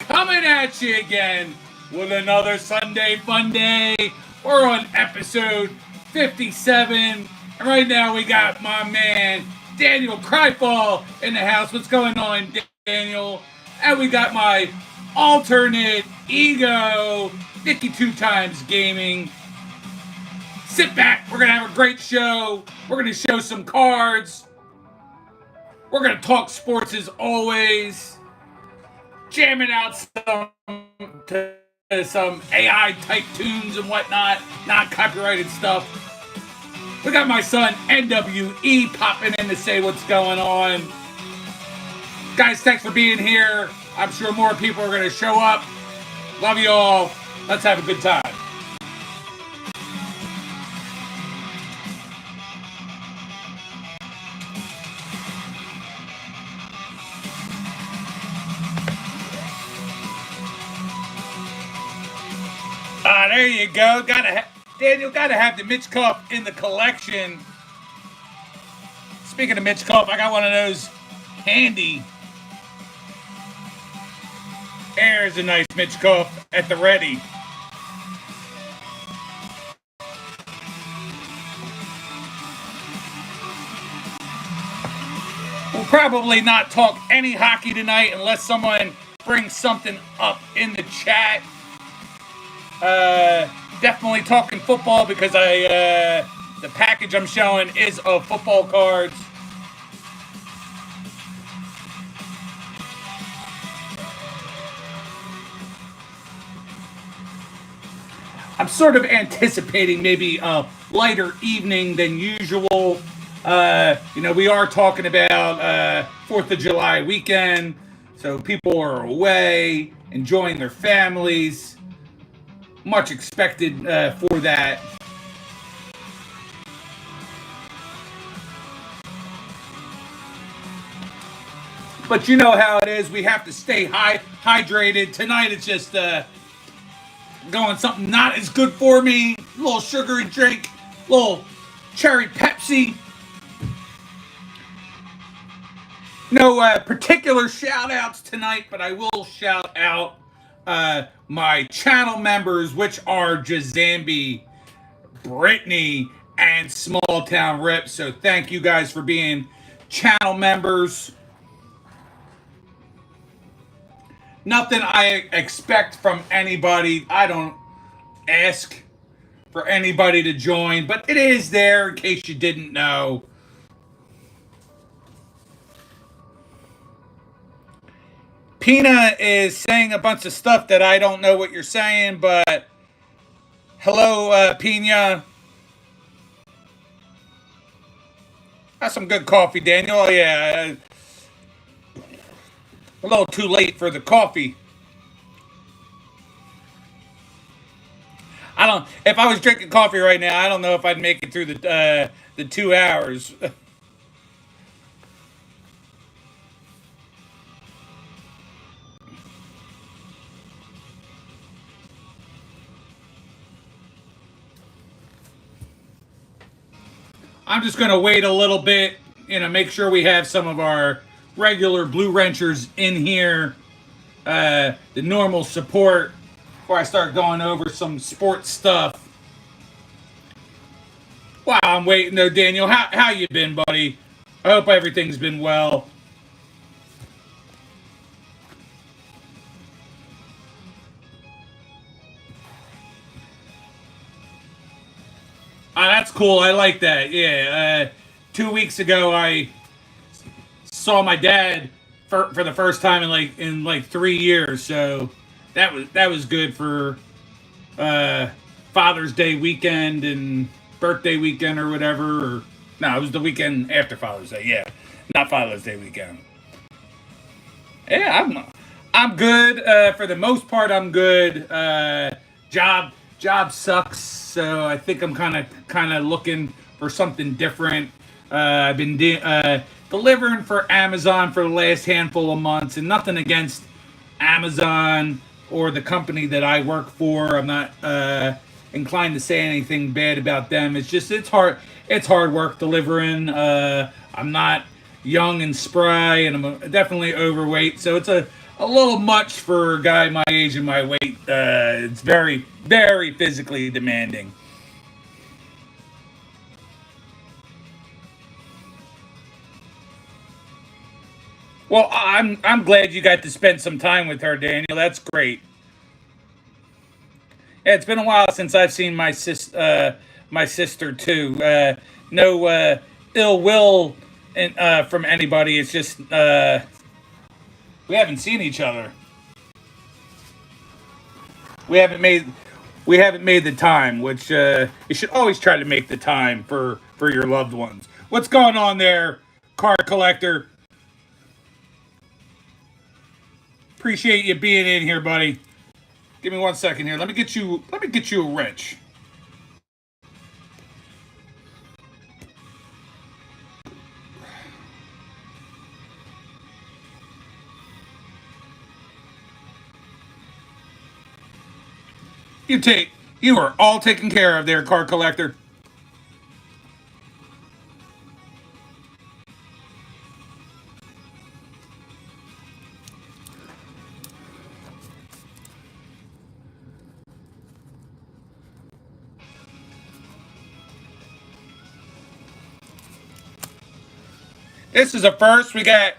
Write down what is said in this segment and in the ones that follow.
coming at you again with another Sunday Funday. We're on episode 57. And right now we got my man Daniel Cryfall in the house. What's going on, Daniel? And we got my alternate ego, Nicky Two Times Gaming. Sit back. We're going to have a great show. We're going to show some cards. We're going to talk sports as always. Jamming out some AI type tunes and whatnot, not copyrighted stuff. We got my son NWE popping in to say what's going on. Guys, thanks for being here. I'm sure more people are going to show up. Love you all. Let's have a good time. There you go. Daniel, gotta have the Mitch Cup in the collection. Speaking of Mitch Cup, I got one of those handy. There's a nice Mitch Cup at the ready. We'll probably not talk any hockey tonight unless someone brings something up in the chat. Definitely talking football because the package I'm showing is of football cards. I'm sort of anticipating maybe a lighter evening than usual. We are talking about 4th of July weekend, so people are away, enjoying their families. Much expected for that. But you know how it is. We have to stay hydrated. Tonight it's just going something not as good for me. A little sugary drink. A little cherry Pepsi. No particular shout outs tonight, but I will shout out my channel members, which are Jazambi, Brittany, and Small Town Rip. So thank you guys for being channel members. Nothing I expect from anybody. I don't ask for anybody to join, but it is there in case you didn't know. Pina is saying a bunch of stuff that I don't know what you're saying, but hello, Pina. That's some good coffee, Daniel. Oh, yeah, a little too late for the coffee. If I was drinking coffee right now, I don't know if I'd make it through the 2 hours. I'm just going to wait a little bit, make sure we have some of our regular Blue Wrenchers in here, the normal support, before I start going over some sports stuff. While I'm waiting though, Daniel, how you been, buddy? I hope everything's been well. That's cool. I like that. Yeah. 2 weeks ago, I saw my dad for the first time in 3 years. So that was good for Father's Day weekend and birthday weekend or whatever. No, it was the weekend after Father's Day. Yeah, not Father's Day weekend. Yeah, I'm good. For the most part, I'm good. Job sucks, so I think I'm kind of looking for something different. I've been delivering for Amazon for the last handful of months, and nothing against Amazon or the company that I work for. I'm not inclined to say anything bad about them. It's just it's hard work delivering. I'm not young and spry, and I'm definitely overweight, so it's a a little much for a guy my age and my weight. It's very, very physically demanding. Well, I'm glad you got to spend some time with her, Daniel. That's great. Yeah, it's been a while since I've seen my sister too. No ill will from anybody. It's just we haven't seen each other. We haven't made we haven't made the time, which you should always try to make the time for your loved ones. What's going on there, card collector? Appreciate you being in here, buddy. Give me 1 second here. Let me get you a wrench. You are all taken care of there, card collector. This is a first. We got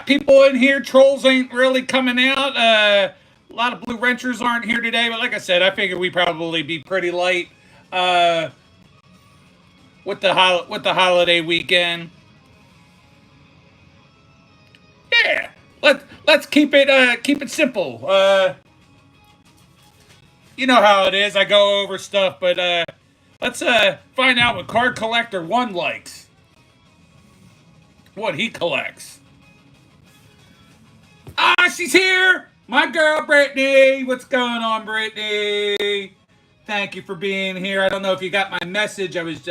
people in here. Trolls ain't really coming out. A lot of blue wrenchers aren't here today, but like I said, I figured we probably be pretty light uh, with the holiday weekend. Yeah, let's keep it simple. You know how it is. I go over stuff, but let's find out what Card Collector One likes. What he collects. Ah, she's here. My girl, Brittany. What's going on, Brittany? Thank you for being here. I don't know if you got my message. I was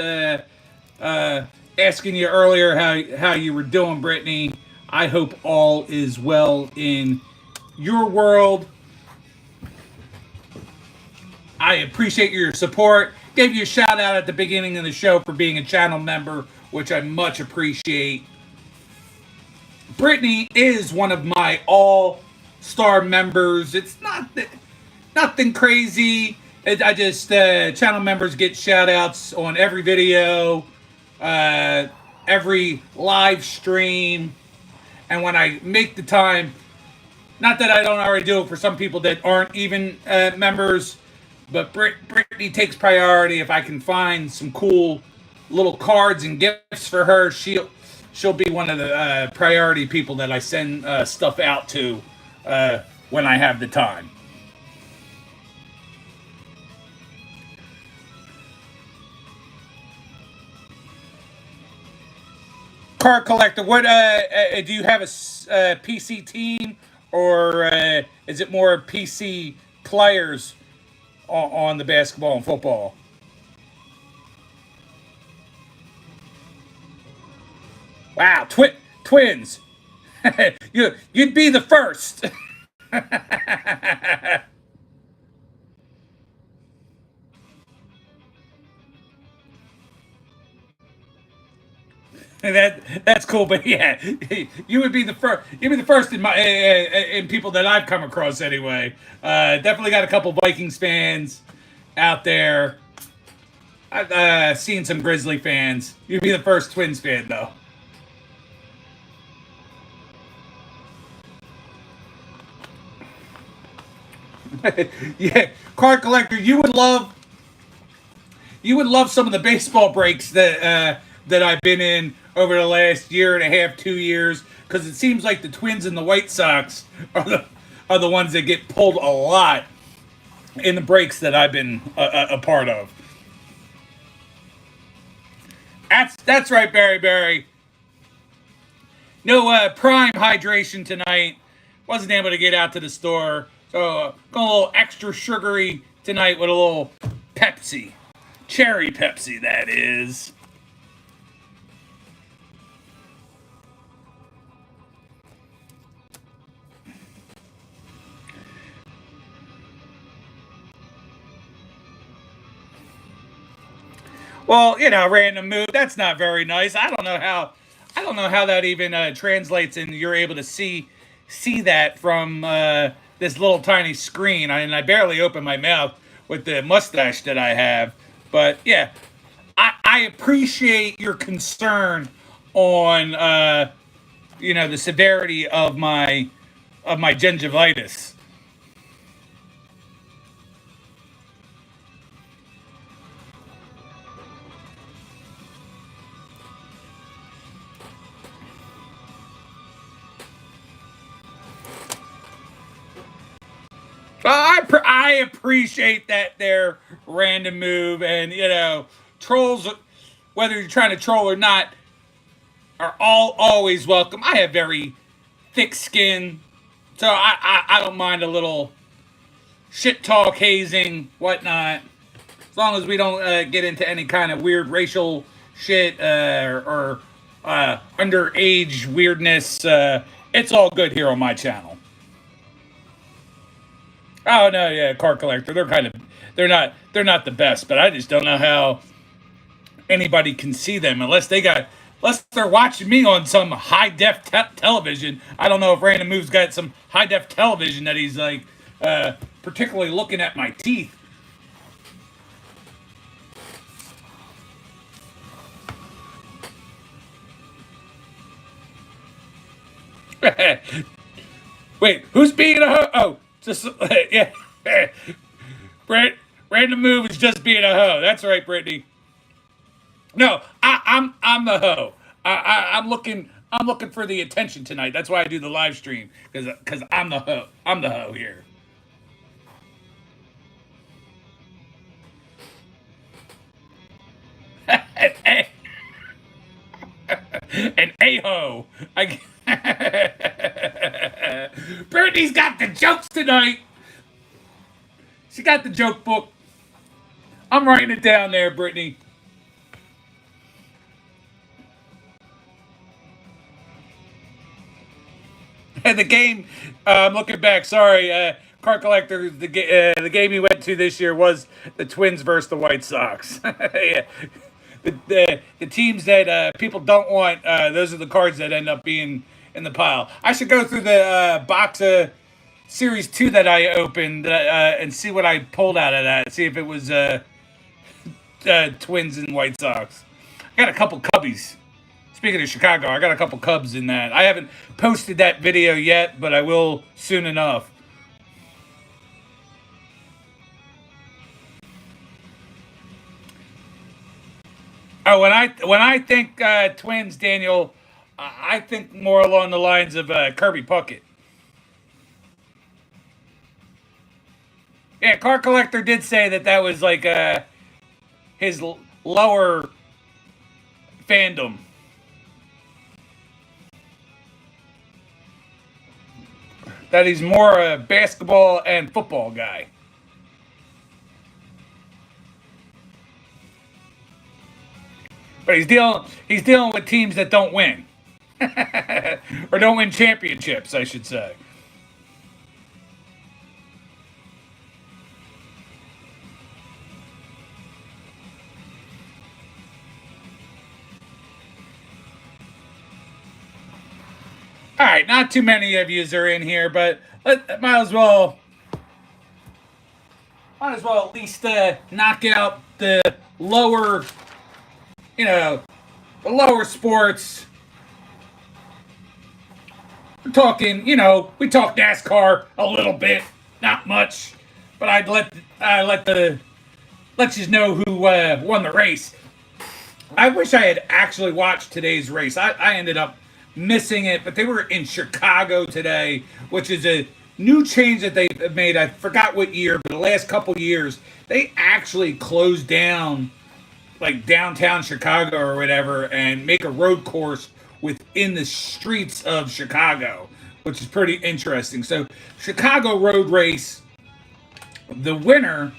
asking you earlier how you were doing, Brittany. I hope all is well in your world. I appreciate your support. Gave you a shout out at the beginning of the show for being a channel member, which I much appreciate. Brittany is one of my all-star members. It's nothing crazy. I just channel members get shout outs on every video, every live stream, and when I make the time, not that I don't already do it for some people that aren't even members, but Brittany takes priority. If I can find some cool little cards and gifts for her, she'll be one of the priority people that I send stuff out to when I have the time. Card collector, what do you have a PC team, or is it more PC players on the basketball and football? Wow, twins. You'd be the first. That's cool, but yeah, you would be the first. You'd be the first in people that I've come across anyway. Definitely got a couple Vikings fans out there. I've seen some Grizzly fans. You'd be the first Twins fan, though. Yeah, card collector, you would love some of the baseball breaks that I've been in over the last year and a half, 2 years, because it seems like the Twins and the White Sox are the ones that get pulled a lot in the breaks that I've been a part of. That's right, Barry Barry. No prime hydration tonight. Wasn't able to get out to the store, so going a little extra sugary tonight with a little Pepsi, cherry Pepsi, that is. Well, random move. That's not very nice. I don't know how that even translates, and you're able to see see that from this little tiny screen, and I barely open my mouth with the mustache that I have. But yeah, I appreciate your concern on the severity of my gingivitis. I appreciate that their random move, and trolls, whether you're trying to troll or not, are always welcome. I have very thick skin, so I don't mind a little shit talk, hazing, whatnot, as long as we don't get into any kind of weird racial shit or underage weirdness. It's all good here on my channel. Oh no, yeah, card collector. They're not the best, but I just don't know how anybody can see them unless they're watching me on some high def television. I don't know if Random Move's got some high def television that he's like particularly looking at my teeth. Wait, who's being a hoe? Oh, just yeah. Random Move is just being a hoe. That's right, Brittany. No, I'm the hoe. I'm looking for the attention tonight. That's why I do the live stream because I'm the hoe. I'm the hoe here. An a-ho. Brittany's got the jokes tonight. She got the joke book. I'm writing it down there, Brittany. And the game, I'm looking back. Sorry, card collector. The game he went to this year was the Twins versus the White Sox. Yeah. The teams that people don't want, those are the cards that end up being in the pile. I should go through the box of Series 2 that I opened and see what I pulled out of that. See if it was Twins and White Sox. I got a couple Cubbies. Speaking of Chicago, I got a couple Cubs in that. I haven't posted that video yet, but I will soon enough. Oh, when I think Twins, Daniel, I think more along the lines of Kirby Puckett. Yeah, Card Collector did say that was like his lower fandom. That he's more a basketball and football guy. But he's dealing with teams that don't win. Or don't win championships, I should say. All right, not too many of yous are in here, but might as well at least knock out the lower, you know, the lower sports. We're talking, we talk NASCAR a little bit, not much, but let you know who won the race. I wish I had actually watched today's race. I ended up missing it, but they were in Chicago today, which is a new change that they made. I forgot what year, but the last couple years, they actually closed down like downtown Chicago or whatever and make a road course within the streets of Chicago, which is pretty interesting. So, Chicago road race, the winner,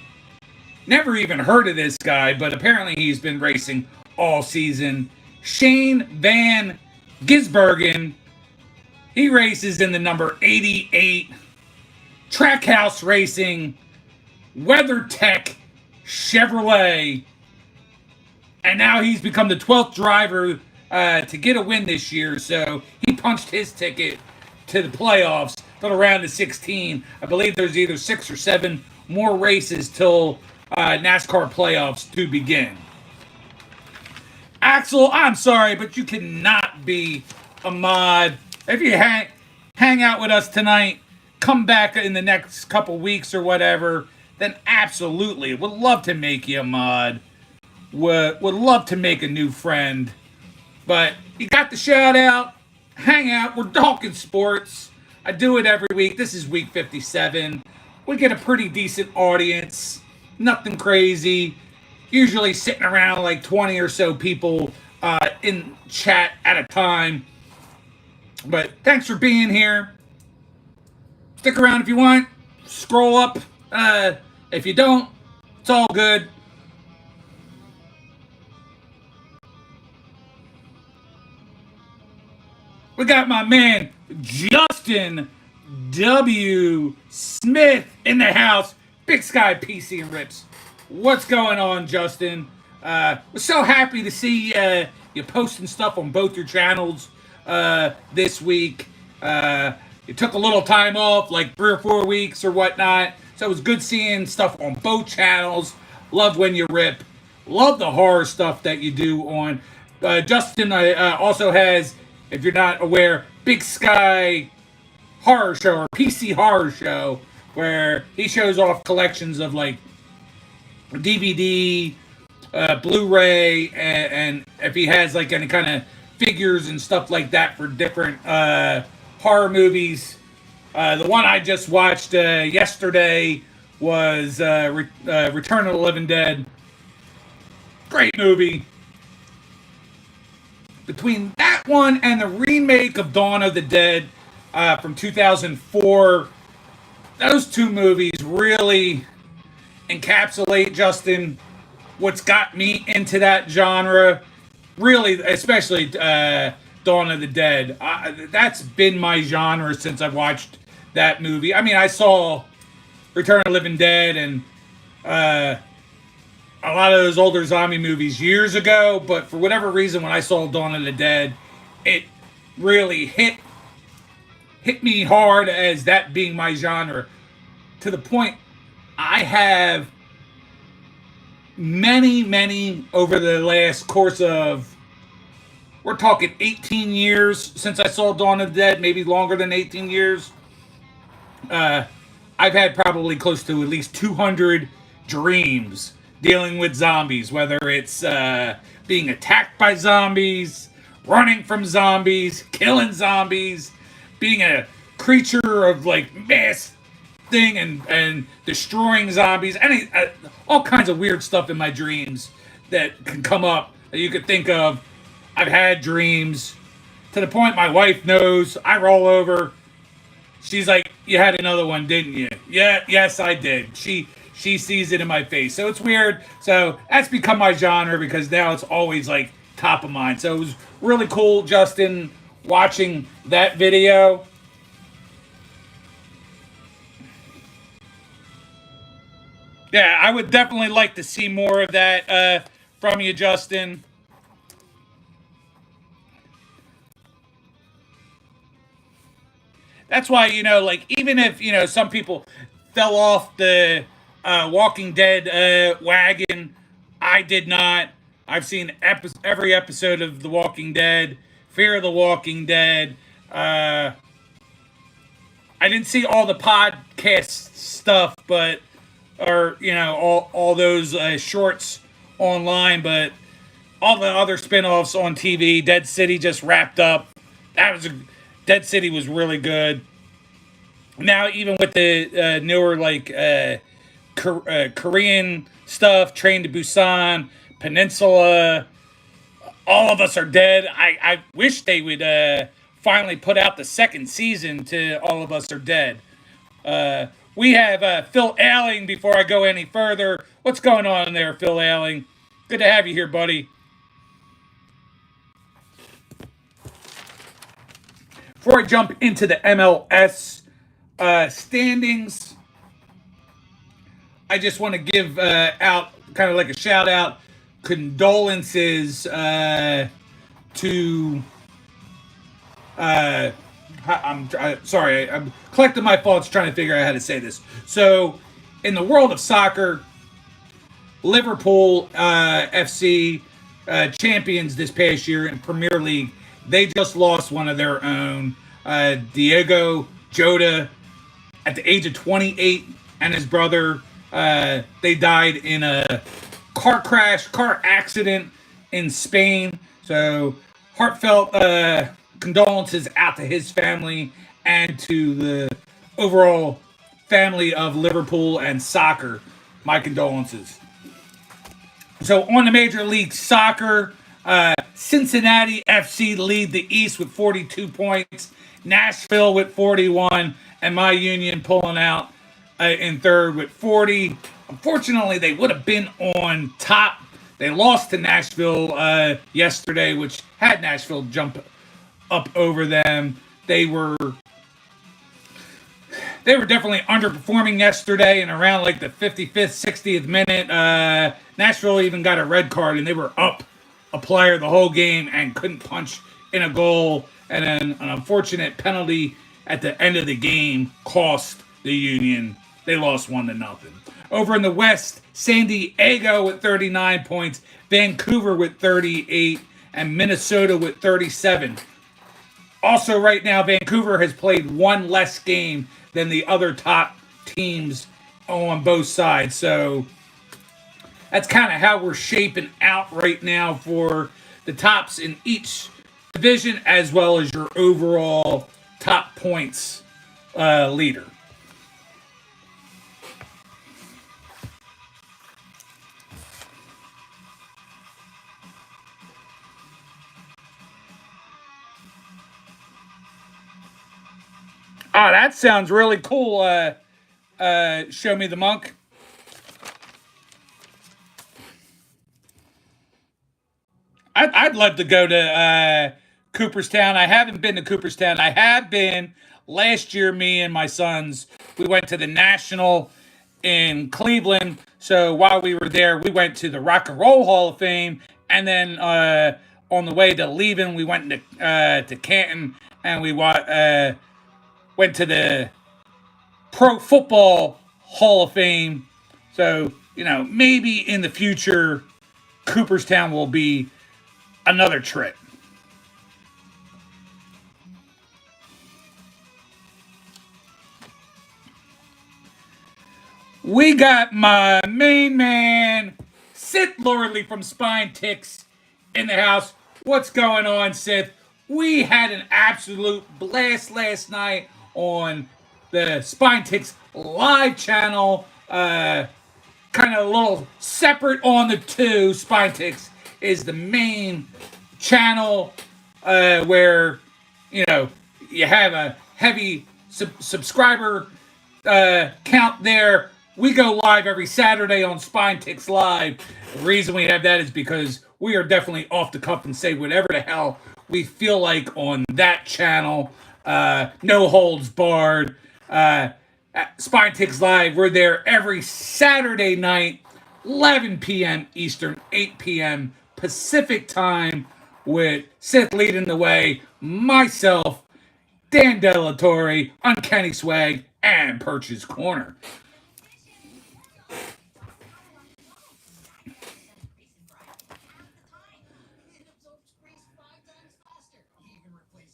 never even heard of this guy, but apparently he's been racing all season. Shane Van Gisbergen. He races in the number 88 Trackhouse Racing WeatherTech Chevrolet. And now he's become the 12th driver to get a win this year. So he punched his ticket to the playoffs, to the round of 16. I believe there's either 6 or 7 more races till NASCAR playoffs to begin. Axel, I'm sorry, but you cannot be a mod. If you hang out with us tonight, come back in the next couple weeks or whatever, then absolutely would love to make you a mod. Would love to make a new friend. But you got the shout out. Hang out. We're talking sports. I do it every week. This is week 57. We get a pretty decent audience. Nothing crazy. Usually sitting around like 20 or so people in chat at a time. But thanks for being here. Stick around if you want. Scroll up. If you don't, it's all good. We got my man Justin W. Smith in the house. Big Sky PC and Rips. What's going on, Justin? We're so happy to see you posting stuff on both your channels this week. You took a little time off, like 3 or 4 weeks or whatnot. So it was good seeing stuff on both channels. Love when you rip. Love the horror stuff that you do on. Justin also has, if you're not aware, Big Sky Horror Show or PC Horror Show, where he shows off collections of like DVD, Blu-ray, and if he has like any kind of figures and stuff like that for different horror movies. The one I just watched yesterday was Return of the Living Dead. Great movie. Between that one and the remake of Dawn of the Dead from 2004, those two movies really encapsulate, Justin, what's got me into that genre. Really, especially Dawn of the Dead. That's been my genre since I watched that movie. I mean, I saw Return of the Living Dead and a lot of those older zombie movies years ago, but for whatever reason, when I saw Dawn of the Dead, it really hit me hard as that being my genre, to the point I have many over the last course of, we're talking 18 years since I saw Dawn of the Dead, maybe longer than 18 years. I've had probably close to at least 200 dreams dealing with zombies, whether it's being attacked by zombies, running from zombies, killing zombies, being a creature of like mass thing and destroying zombies, all kinds of weird stuff in my dreams that can come up that you could think of. I've had dreams to the point my wife knows. I roll over. She's like, "You had another one, didn't you?" "Yeah, yes, I did." She sees it in my face. So it's weird. So that's become my genre because now it's always like top of mind. So it was really cool, Justin, watching that video. Yeah, I would definitely like to see more of that from you, Justin. That's why, like, even if, some people fell off the Walking Dead wagon, I did not. I've seen every episode of The Walking Dead, Fear of the Walking Dead. I didn't see all the podcast stuff, but, or, all those shorts online, but all the other spinoffs on TV. Dead City just wrapped up. Dead City was really good. Now, even with the newer, like, Korean stuff, Train to Busan, Peninsula, All of Us Are Dead. I wish they would finally put out the second season to All of Us Are Dead. We have Phil Ailing before I go any further. What's going on there, Phil Ailing? Good to have you here, buddy. Before I jump into the MLS standings, I just want to give out kind of like a shout out, condolences to sorry. I'm collecting my thoughts, trying to figure out how to say this. So, in the world of soccer, Liverpool FC champions this past year in Premier League. They just lost one of their own, Diego Jota, at the age of 28, and his brother. They died in a car accident in Spain. So heartfelt condolences out to his family and to the overall family of Liverpool and soccer. My condolences. So on the Major League Soccer, Cincinnati FC lead the East with 42 points, Nashville with 41, and my Union pulling out in third with 40. Unfortunately, they would have been on top. They lost to Nashville yesterday, which had Nashville jump up over them. They were definitely underperforming yesterday, and around like the 55th, 60th minute, Nashville even got a red card, and they were up a player the whole game and couldn't punch in a goal. And then an unfortunate penalty at the end of the game cost the Union. They lost 1-0. Over in the West, San Diego with 39 points, Vancouver with 38, and Minnesota with 37. Also, right now, Vancouver has played one less game than the other top teams on both sides. So that's kind of how we're shaping out right now for the tops in each division, as well as your overall top points leader. Oh, that sounds really cool. Show me the monk. I'd love to go to Cooperstown. I haven't been to Cooperstown. I have been last year. Me and my sons, we went to the National in Cleveland. So while we were there, we went to the Rock and Roll Hall of Fame, and then on the way to leaving, we went to Canton, and we went to the Pro Football Hall of Fame. So, maybe in the future, Cooperstown will be another trip. We got my main man, Sith Lordly from Spine Ticks, in the house. What's going on, Sith? We had an absolute blast last night on the Spine Ticks live channel. Kind of a little separate on the two. Spine Ticks is the main channel where you have a heavy subscriber count there. We go live every Saturday on Spine Ticks Live. The reason we have that is because we are definitely off the cuff and say whatever the hell we feel like on that channel. No holds barred. Spine Ticks Live, we're there every Saturday night, 11 p.m. Eastern, 8 p.m. Pacific time, with Sith leading the way, myself, Dan Delatorre, Uncanny Swag, and Perch's Corner.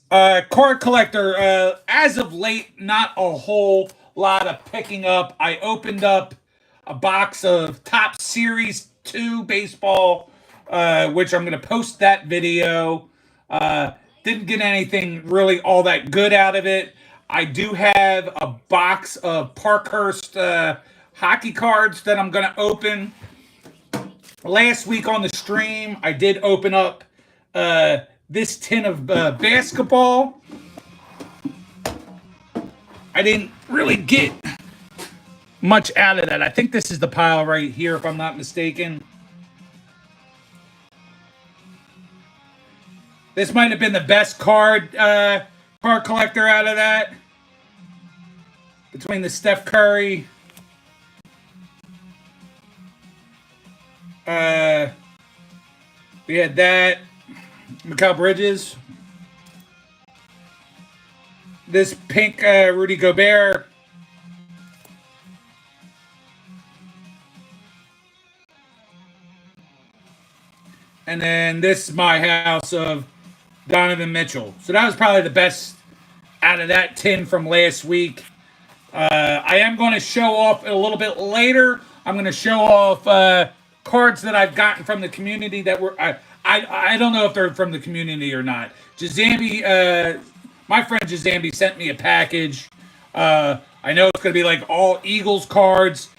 Card collector, as of late, not a whole lot of picking up. I opened up a box of Top Series 2 baseball, which I'm going to post that video. Didn't get anything really all that good out of it. I do have a box of Parkhurst hockey cards that I'm going to open. Last week on the stream, I did open up this tin of basketball. I didn't really get much out of that. I think this is the pile right here, if I'm not mistaken. This might have been the best card collector out of that. Between the Steph Curry, we had that, Mikal Bridges. this pink Rudy Gobert. And then this is my house of Donovan Mitchell. So that was probably the best out of that tin from last week. I am going to show off a little bit later. I'm going to show off cards that I've gotten from the community that were. I don't know if they're from the community or not. Jazambi, my friend Jazambi sent me a package. I know it's going to be like all Eagles cards.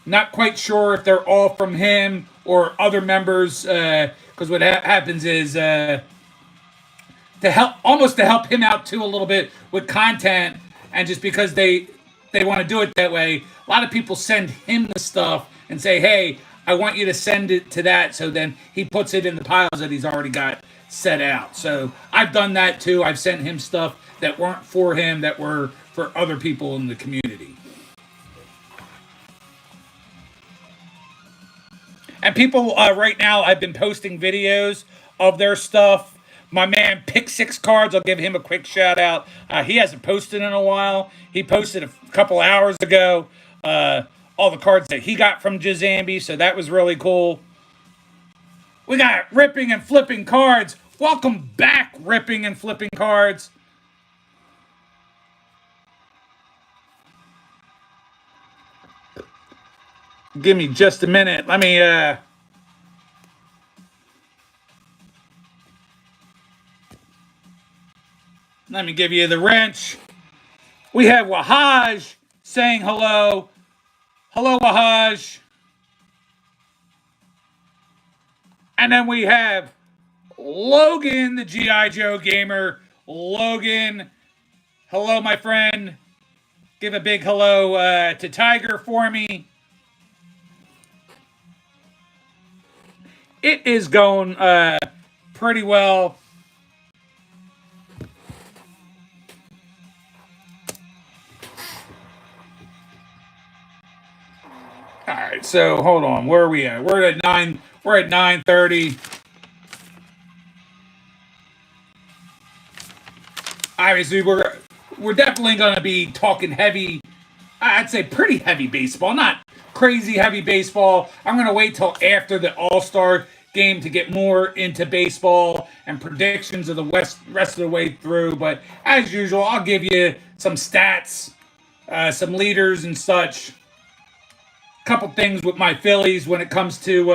Not quite sure if they're all from him or other members. Because what happens is to help him out too a little bit with content, and just because they want to do it that way, a lot of people send him the stuff and say, hey, I want you to send it to that, so then he puts it in the piles that he's already got set out. So I've done that too. I've sent him stuff that weren't for him, that were for other people in the community. And people right now, I've been posting videos of their stuff. My man, Pick Six Cards, I'll give him a quick shout out. He hasn't posted in a while. He posted a couple hours ago all the cards that he got from Jazambi, so that was really cool. We got Ripping and Flipping Cards. Welcome back, Ripping and Flipping Cards. Give me just a minute. Let me give you the wrench. We have Wahaj saying hello. Hello, Wahaj. And then we have Logan, the G.I. Joe gamer. Logan, hello, my friend. Give a big hello to Tiger for me. It is going pretty well. All right, so hold on. Where are we at? We're at 9:30. Obviously, we're definitely going to be talking heavy. I'd say pretty heavy baseball, not crazy heavy baseball. I'm going to wait till after the All-Star game to get more into baseball and predictions of the rest of the way through. But as usual, I'll give you some stats, some leaders and such. Couple things with my Phillies when it comes to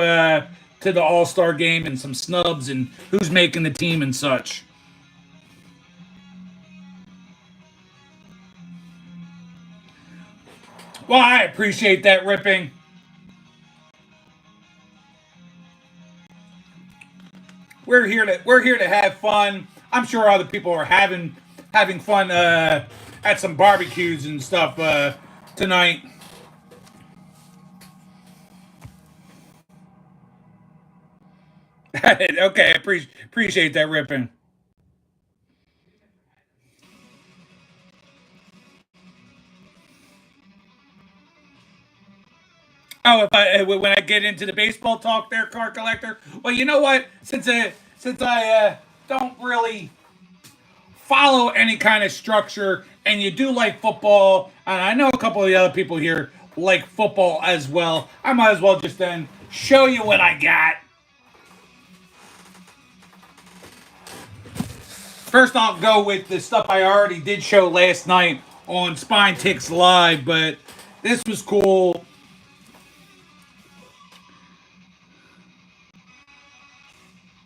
the All-Star game, and some snubs and who's making the team and such. Well, I appreciate that, Ripping. We're here to have fun. I'm sure other people are having fun at some barbecues and stuff tonight. Okay, appreciate that, Ripping. Oh, if when I get into the baseball talk, there, card collector. Well, you know what? Since I don't really follow any kind of structure, and you do like football, and I know a couple of the other people here like football as well, I might as well just then show you what I got. First, I'll go with the stuff I already did show last night on Spine Ticks Live, but this was cool.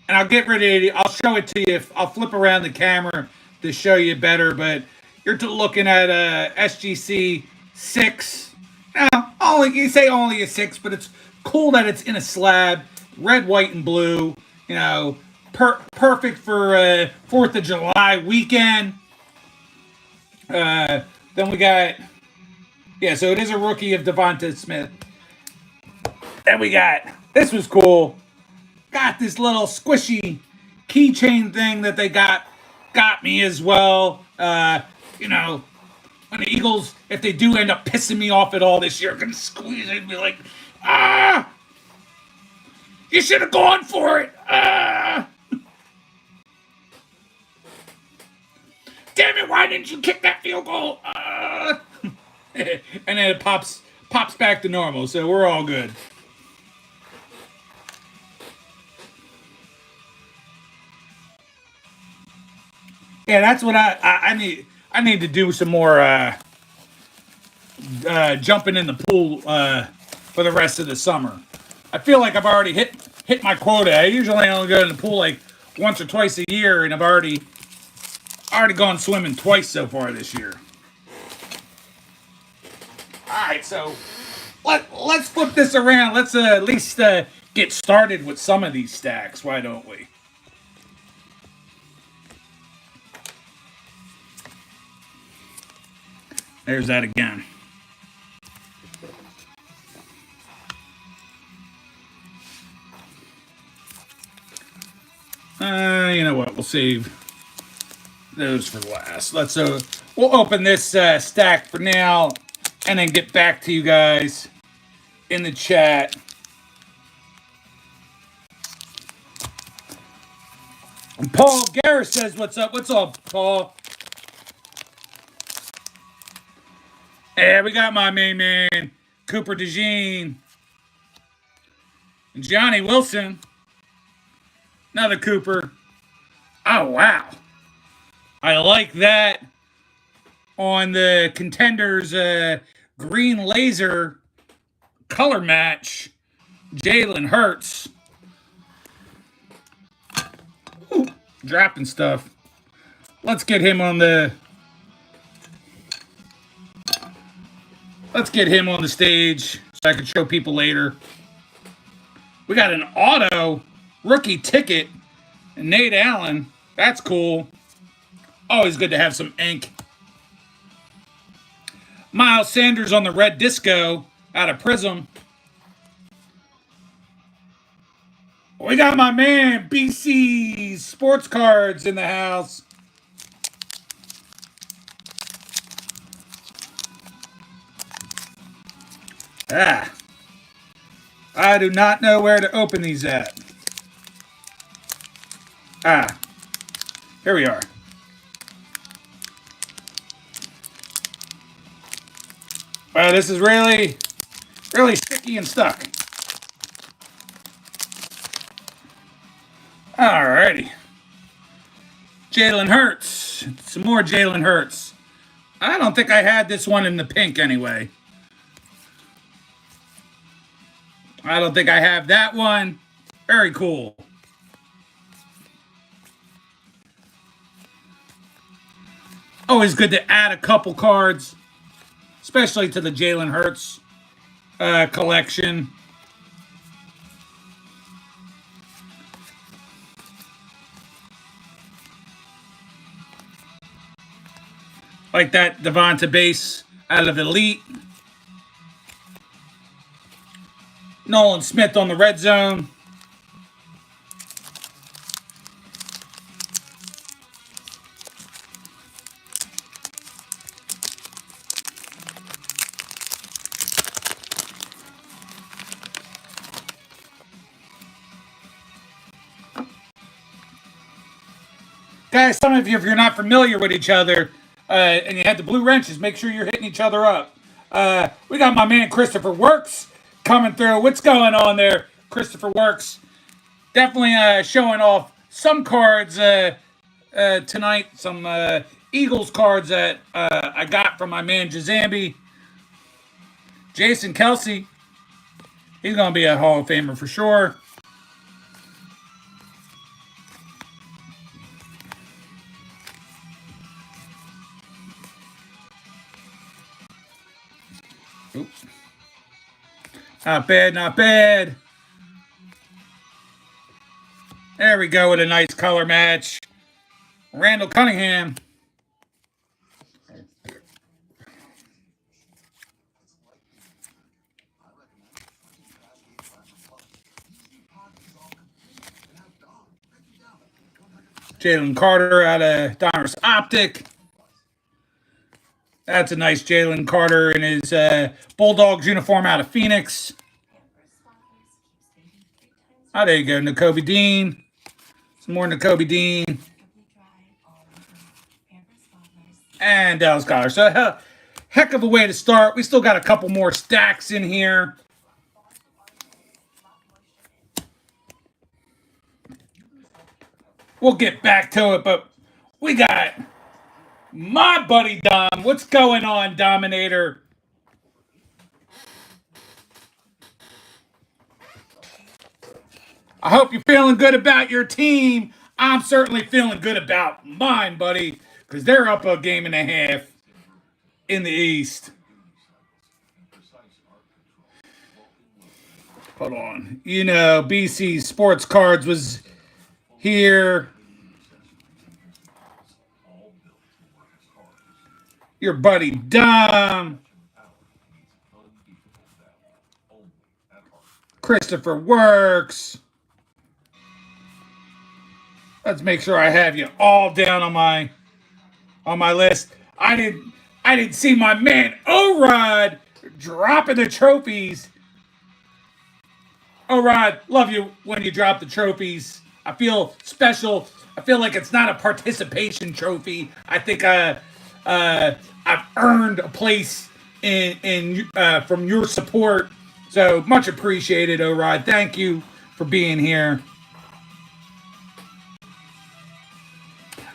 And I'll get rid of it. I'll show it to you. I'll flip around the camera to show you better, but you're looking at a SGC 6. Now, you say only a 6, but it's cool that it's in a slab, red, white, and blue. You know, perfect for 4th of July weekend. Then we got, so it is a rookie of Devonta Smith. Then we got, this was cool. Got this little squishy keychain thing that they got me as well. You know, when the Eagles, if they do end up pissing me off at all this year, I'm gonna squeeze it and be like, you should have gone for it. damn it, why didn't you kick that field goal? And then it pops back to normal, so we're all good. Yeah, that's what I need. I need to do some more jumping in the pool for the rest of the summer. I feel like I've already hit my quota. I usually only go in the pool like once or twice a year, and I've already gone swimming twice so far this year. All right, so let's flip this around. Let's at least get started with some of these stacks. Why don't we? There's that again. You know what? We'll save those for last. We'll open this stack for now, and then get back to you guys in the chat. And Paul Garris says, "What's up? What's up, Paul?" Yeah, we got my main man, Cooper DeJean, and Johnny Wilson. Another Cooper. Oh wow, I like that on the Contenders green laser color match. Jalen Hurts. Ooh, dropping stuff. Let's get him on the stage so I can show people later. We got an auto rookie ticket, and Nate Allen. That's cool. Always good to have some ink. Miles Sanders on the red disco out of Prism. We got my man BC Sports Cards in the house. I do not know where to open these at. Here we are. Wow, this is really sticky and stuck. Alrighty. Jalen Hurts. Some more Jalen Hurts. I don't think I had this one in the pink anyway. I don't think I have that one. Very cool. Always good to add a couple cards, especially to the Jalen Hurts collection. Like that Devonta base out of Elite. Nolan Smith on the red zone. Guys, some of you, if you're not familiar with each other, and you had the blue wrenches, make sure you're hitting each other up. We got my man Christopher Works coming through. What's going on there, Christopher Works? Definitely showing off some cards tonight. Some Eagles cards that I got from my man Jazambi. Jason Kelsey. He's going to be a Hall of Famer for sure. Oops. Not bad, not bad. There we go with a nice color match. Randall Cunningham. Jalen Carter out of Donruss Optic. That's a nice Jalen Carter in his Bulldogs uniform out of Phoenix. Oh, there you go, Nakobe Dean. Some more Nakobe Dean. and Dallas Goddard. So, heck of a way to start. We still got a couple more stacks in here. We'll get back to it, but we got my buddy Dom. What's going on, Dominator? I hope you're feeling good about your team. I'm certainly feeling good about mine, buddy, because they're up a game and a half in the East. Hold on. You know, BC Sports Cards was here. Your buddy Dom. Christopher Works. Let's make sure I have you all down on my list. I didn't see my man O-Rod dropping the trophies. O-Rod, love you when you drop the trophies. I feel special. I feel like it's not a participation trophy. I think I've earned a place in from your support. So much appreciated, O-Rod. Thank you for being here.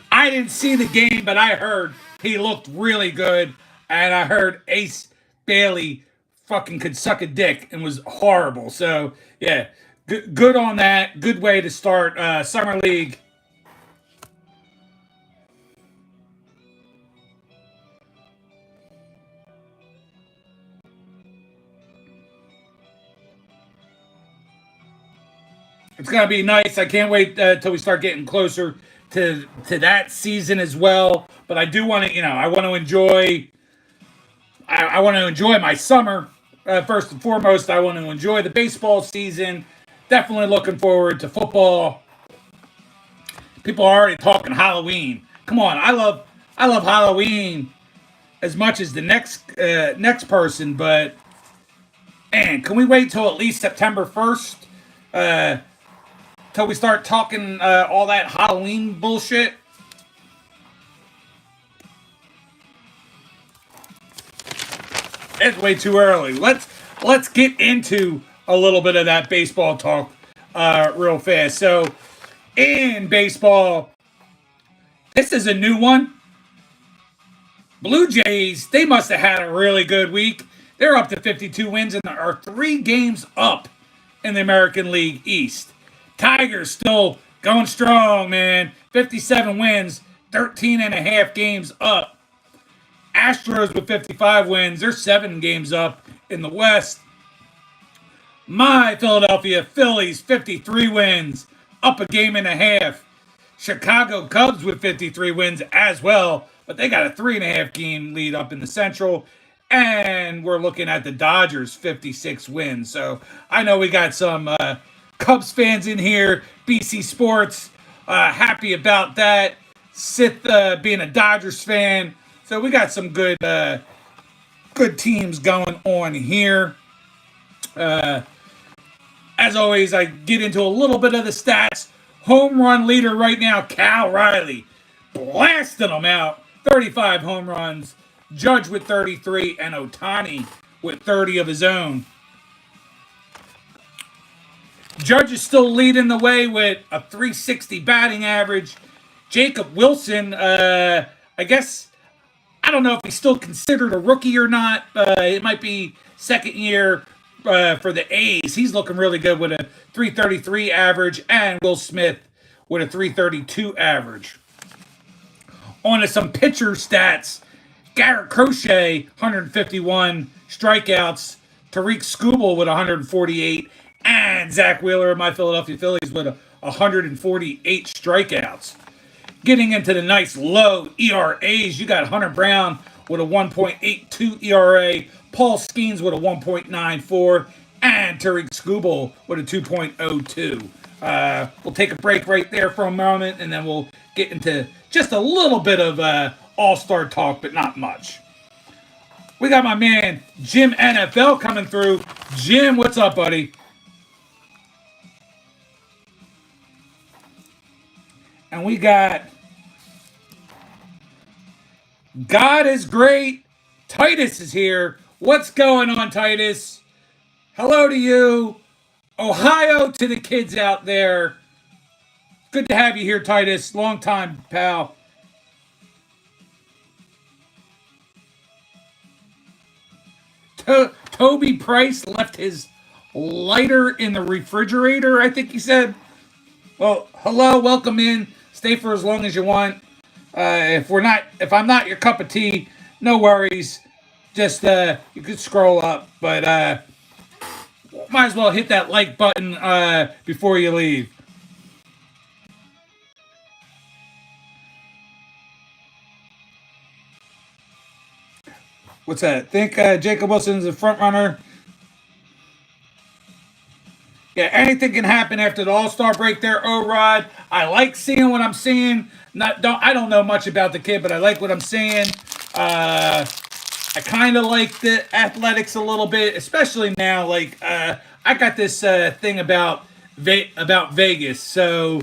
I didn't see the game, but I heard he looked really good. And I heard Ace Bailey fucking could suck a dick and was horrible. So, yeah, good on that. Good way to start Summer League. It's going to be nice. I can't wait till we start getting closer to that season as well. But I do want to, I want to enjoy. I want to enjoy my summer. First and foremost, I want to enjoy the baseball season. Definitely looking forward to football. People are already talking Halloween. Come on, I love Halloween as much as the next person. But man, can we wait till at least September 1st? Till we start talking all that Halloween bullshit. It's way too early. Let's get into a little bit of that baseball talk real fast. So, in baseball, this is a new one. Blue Jays, they must have had a really good week. They're up to 52 wins and are 3 games up in the American League East. Tigers still going strong, man. 57 wins, 13 and a half games up. Astros with 55 wins. They're 7 games up in the West. My Philadelphia Phillies, 53 wins, up a game and a half. Chicago Cubs with 53 wins as well, but they got a 3.5 game lead up in the Central. And we're looking at the Dodgers, 56 wins. So I know we got some Cubs fans in here, BC Sports, happy about that. Sith being a Dodgers fan. So we got some good teams going on here. As always, I get into a little bit of the stats. Home run leader right now, Cal Riley, blasting them out. 35 home runs. Judge with 33, and Ohtani with 30 of his own. Judge is still leading the way with a 360 batting average. Jacob Wilson, I guess, I don't know if he's still considered a rookie or not. It might be second year for the A's. He's looking really good with a 333 average, and Will Smith with a 332 average. On to some pitcher stats. Garrett Crochet, 151 strikeouts. Tariq Skubal with 148. And Zach Wheeler of my Philadelphia Phillies with 148 strikeouts. Getting into the nice low ERAs, you got Hunter Brown with a 1.82 ERA. Paul Skeens with a 1.94. And Tariq Skubal with a 2.02. We'll take a break right there for a moment, and then we'll get into just a little bit of all-star talk, but not much. We got my man Jim NFL coming through. Jim, what's up, buddy? And we got God is great. Titus is here. What's going on, Titus? Hello to you. Ohio to the kids out there. Good to have you here, Titus. Long time, pal. Toby Price left his lighter in the refrigerator, I think he said. Well, hello, welcome in. Stay for as long as you want. If I'm not your cup of tea, no worries. Just you could scroll up, but might as well hit that like button before you leave. What's that? Think Jacob Wilson's a front runner. Yeah, anything can happen after the All Star break. There, Rod. I like seeing what I'm seeing. I don't know much about the kid, but I like what I'm seeing. I kind of like the athletics a little bit, especially now. Like I got this thing about Vegas, so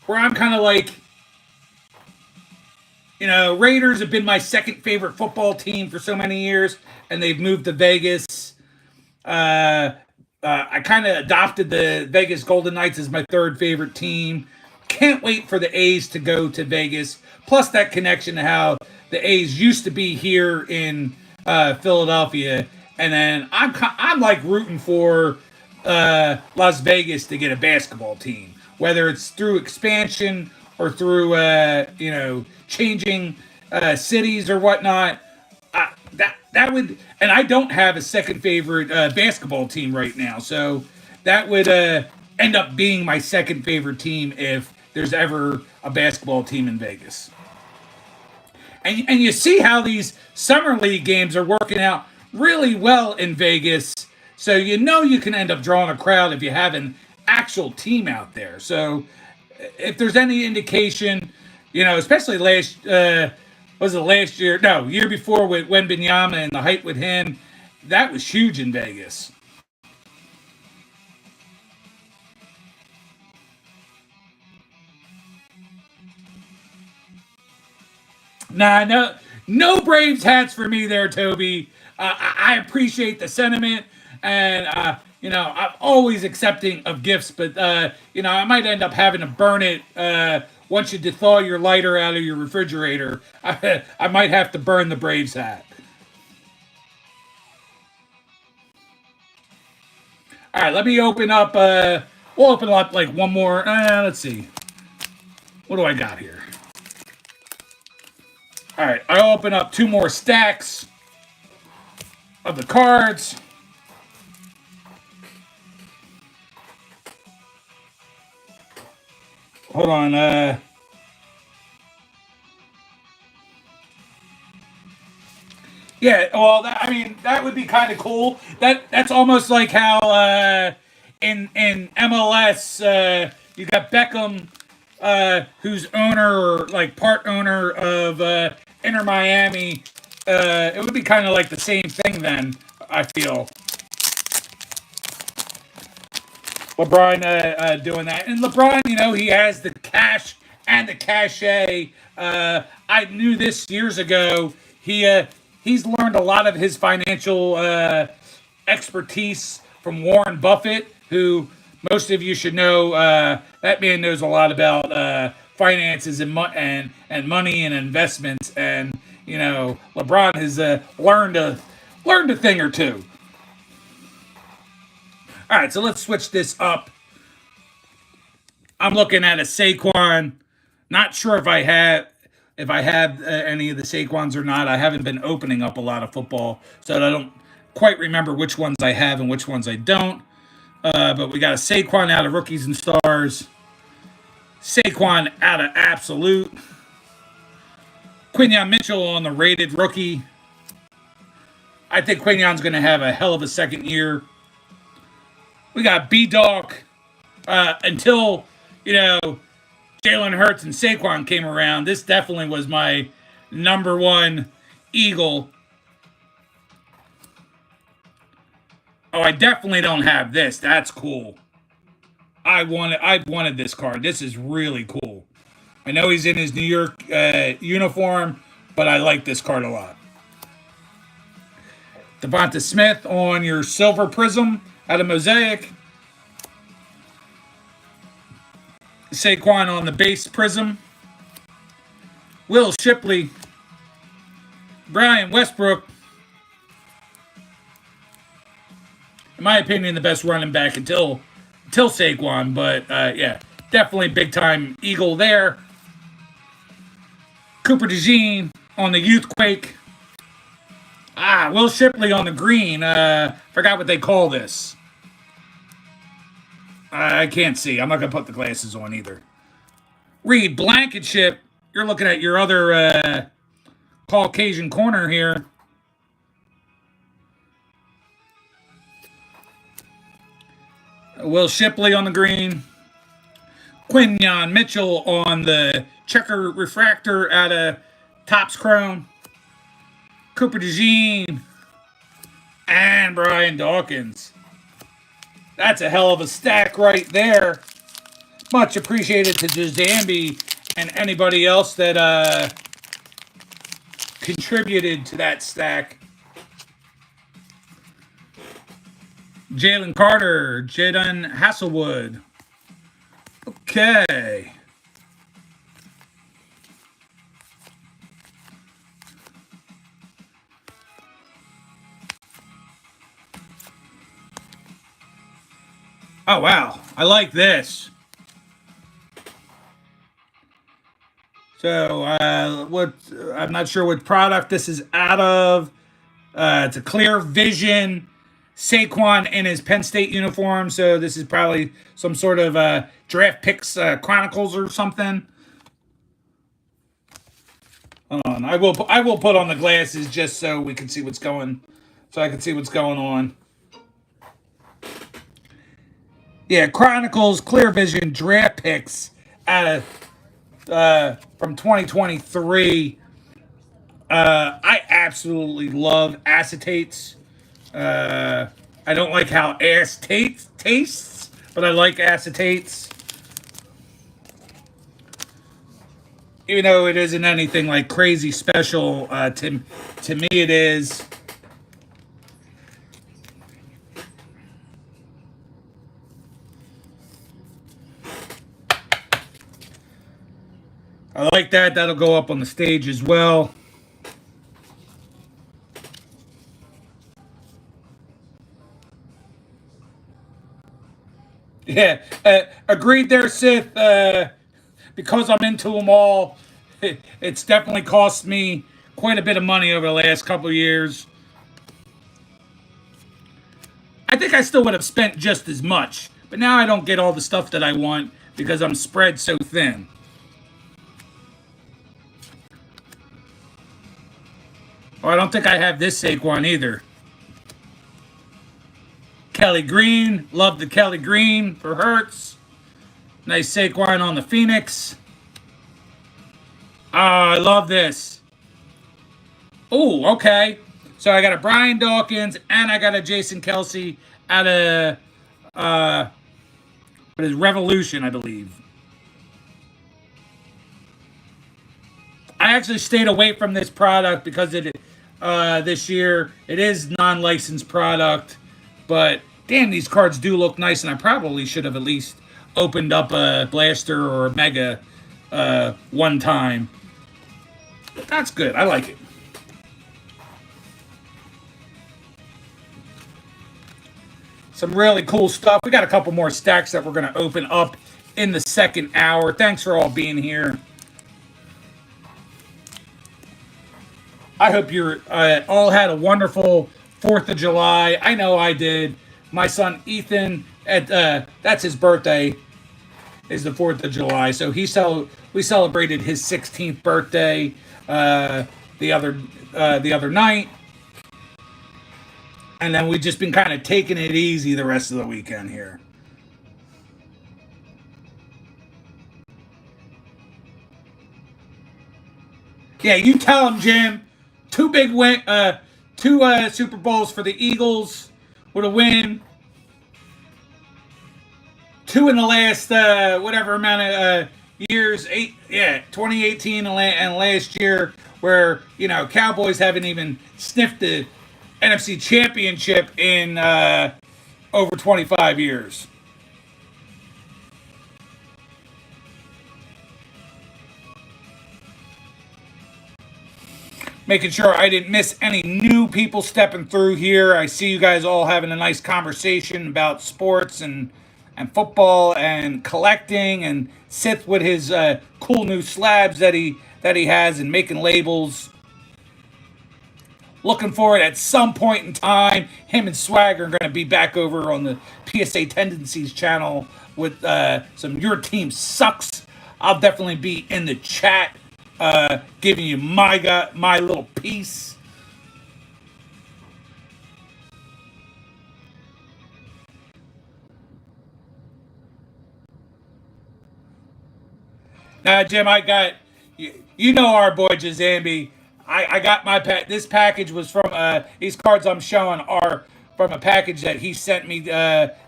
where I'm kind of like, Raiders have been my second favorite football team for so many years, and they've moved to Vegas. I kind of adopted the Vegas Golden Knights as my third favorite team. Can't wait for the A's to go to Vegas. Plus that connection to how the A's used to be here in Philadelphia, and then I'm like rooting for Las Vegas to get a basketball team, whether it's through expansion or through changing cities or whatnot. That would, and I don't have a second favorite basketball team right now, so that would end up being my second favorite team if there's ever a basketball team in Vegas. And you see how these summer league games are working out really well in Vegas, so you can end up drawing a crowd if you have an actual team out there. So if there's any indication, especially was it last year? No, year before with Wembanyama and the hype with him, that was huge in Vegas. Nah, no Braves hats for me there, Toby. I appreciate the sentiment, and I'm always accepting of gifts, but I might end up having to burn it once you thaw your lighter out of your refrigerator. I might have to burn the Braves hat. All right, let me open up. We'll open up like one more. Let's see. What do I got here? All right, I'll open up two more stacks of the cards. Hold on. Yeah, well, that would be kind of cool. That's almost like how in MLS you got Beckham, who's owner or like part owner of Inter Miami. It would be kind of like the same thing then. I feel LeBron doing that, and LeBron, he has the cash and the cachet. I knew this years ago. He's learned a lot of his financial expertise from Warren Buffett, who most of you should know. That man knows a lot about finances and money and investments, and LeBron has learned a thing or two. All right, so let's switch this up. I'm looking at a Saquon. Not sure if I have any of the Saquons or not. I haven't been opening up a lot of football, so I don't quite remember which ones I have and which ones I don't. But we got a Saquon out of Rookies and Stars. Saquon out of Absolute. Quinyon Mitchell on the rated rookie. I think Quinyon's going to have a hell of a second year. We got B-Dog until, Jalen Hurts and Saquon came around. This definitely was my number one Eagle. Oh, I definitely don't have this. That's cool. I wanted this card. This is really cool. I know he's in his New York uniform, but I like this card a lot. Devonta Smith on your silver prism out of Mosaic. Saquon on the base prism. Will Shipley. Brian Westbrook. In my opinion, the best running back until Saquon. But yeah, definitely big time Eagle there. Cooper DeJean on the Youthquake. Will Shipley on the green. Forgot what they call this. I can't see. I'm not going to put the glasses on either. Reed Blankenship. You're looking at your other Caucasian corner here. Will Shipley on the green. Quinyon Mitchell on the checker refractor out of Topps Chrome. Cooper DeJean. And Brian Dawkins. That's a hell of a stack right there. Much appreciated to Jazambi and anybody else that contributed to that stack. Jalen Carter, Jadon Hasselwood. Okay. Oh, wow. I like this. So, I'm not sure what product this is out of. It's a Clear Vision Saquon in his Penn State uniform. So this is probably some sort of Draft Picks Chronicles or something. Hold on. I will put on the glasses just so we can see what's going. So I can see what's going on. Yeah, Chronicles Clear Vision Draft Picks out of from 2023. I absolutely love acetates. I don't like how acetate tastes, but I like acetates. Even though it isn't anything like crazy special, to me it is. I like that. That'll go up on the stage as well. Yeah, agreed there, Sith. Because I'm into them all, it's definitely cost me quite a bit of money over the last couple of years. I think I still would have spent just as much, but now I don't get all the stuff that I want because I'm spread so thin. Oh, I don't think I have this Saquon either. Kelly Green. Love the Kelly Green for Hurts. Nice Saquon on the Phoenix. Oh, I love this. Oh, okay. So I got a Brian Dawkins and I got a Jason Kelsey out of what is Revolution, I believe. I actually stayed away from this product because this year it is non-licensed product, but damn, these cards do look nice, and I probably should have at least opened up a blaster or a mega one time. But that's good. I like it. Some really cool stuff. We got a couple more stacks that we're going to open up in the second hour. Thanks for all being here. I hope you all had a wonderful 4th of July. I know I did. My son Ethan, that's his birthday, is the 4th of July. So we celebrated his 16th birthday the other night. And then we've just been kind of taking it easy the rest of the weekend here. Yeah, you tell him, Jim. Two Super Bowls for the Eagles with a win. 2 in the last whatever amount of years, 2018 and last year, where Cowboys haven't even sniffed the NFC Championship in over 25 years. Making sure I didn't miss any new people stepping through here. I see you guys all having a nice conversation about sports and football and collecting, and Sith with his cool new slabs that he has, and making labels. Looking forward at some point in time, him and Swag are going to be back over on the PSA Tendencies channel with some Your Team Sucks. I'll definitely be in the chat giving you my little piece. Now, Jim, I got our boy Jazambi. I got my this package was from these cards I'm showing are from a package that he sent me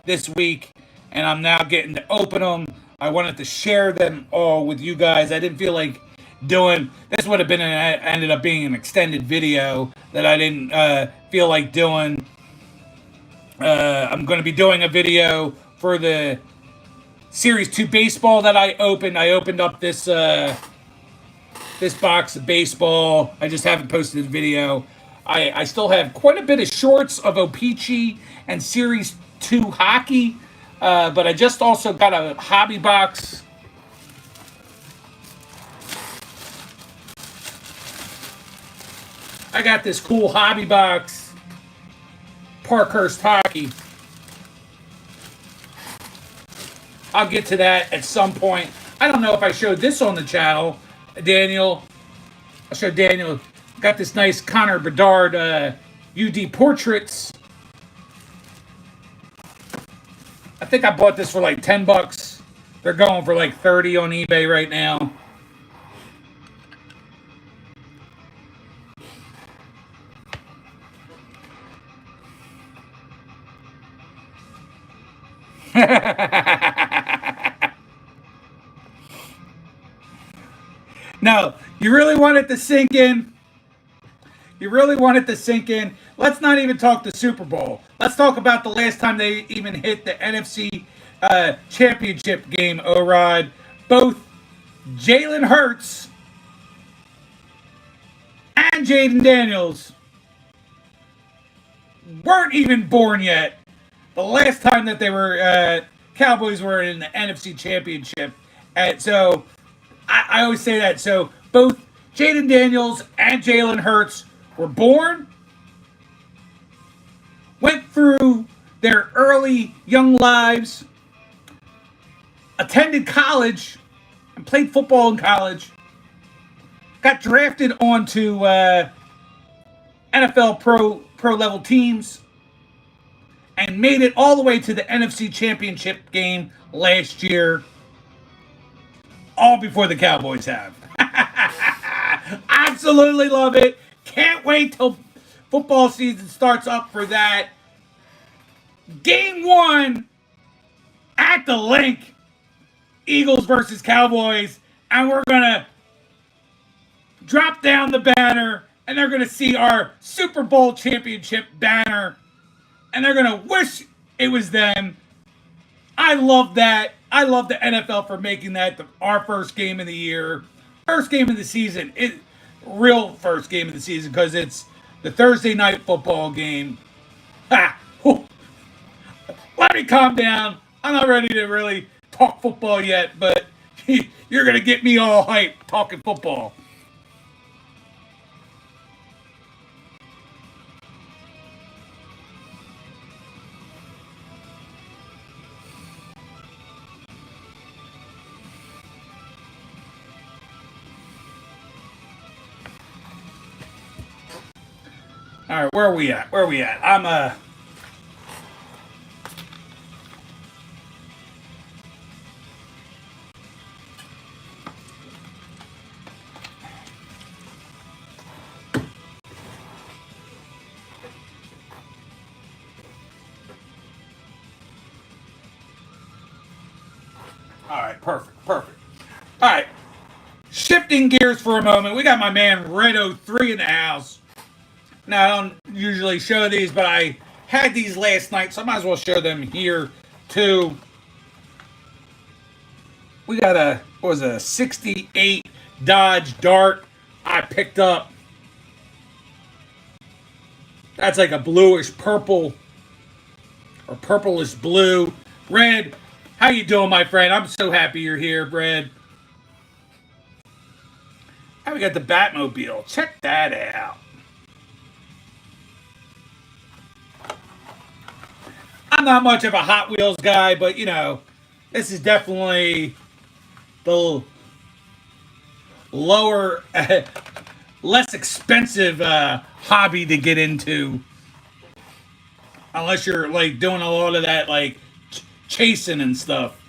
this week, and I'm now getting to open them. I wanted to share them all with you guys. I didn't feel like doing this. Would have been ended up being an extended video that I didn't feel like doing. I'm going to be doing a video for the Series 2 baseball that I opened. I opened up this box of baseball. I just haven't posted a video. I still have quite a bit of shorts of O-Pee-Chee and Series 2 hockey, but I just also got a hobby box. I got this cool hobby box, Parkhurst hockey. I'll get to that at some point. I don't know if I showed this on the channel. Daniel, I'll show Daniel. Got this nice Connor Bedard UD portraits. I think I bought this for like $10. They're going for like 30 on eBay right now. No, you really want it to sink in. You really want it to sink in. Let's not even talk the Super Bowl. Let's talk about the last time they even hit the NFC Championship game, O-Rod. Both Jalen Hurts and Jaden Daniels weren't even born yet. The last time that they were Cowboys were in the NFC Championship. And so I always say that. So both Jaden Daniels and Jalen Hurts were born, went through their early young lives, attended college, and played football in college, got drafted onto NFL pro level teams, and made it all the way to the NFC Championship game last year, all before the Cowboys have. Absolutely love it. Can't wait till football season starts up for that. Game 1 at the Link. Eagles versus Cowboys. And we're going to drop down the banner, and they're going to see our Super Bowl championship banner, and they're going to wish it was them. I love that. I love the NFL for making that our first game of the year. First game of the season. Real first game of the season, because it's the Thursday night football game. Let me calm down. I'm not ready to really talk football yet, but you're going to get me all hyped talking football. All right, where are we at? I'm All right, perfect. All right, shifting gears for a moment. We got my man Red03 in the house. Now, I don't usually show these, but I had these last night, so I might as well show them here too. We got what was it, a 68 Dodge Dart I picked up. That's like a bluish purple or purplish blue. Red, how you doing, my friend? I'm so happy you're here, Red. And we got the Batmobile. Check that out. I'm not much of a Hot Wheels guy, but you know, this is definitely the lower, less expensive hobby to get into. Unless you're like doing a lot of that like chasing and stuff.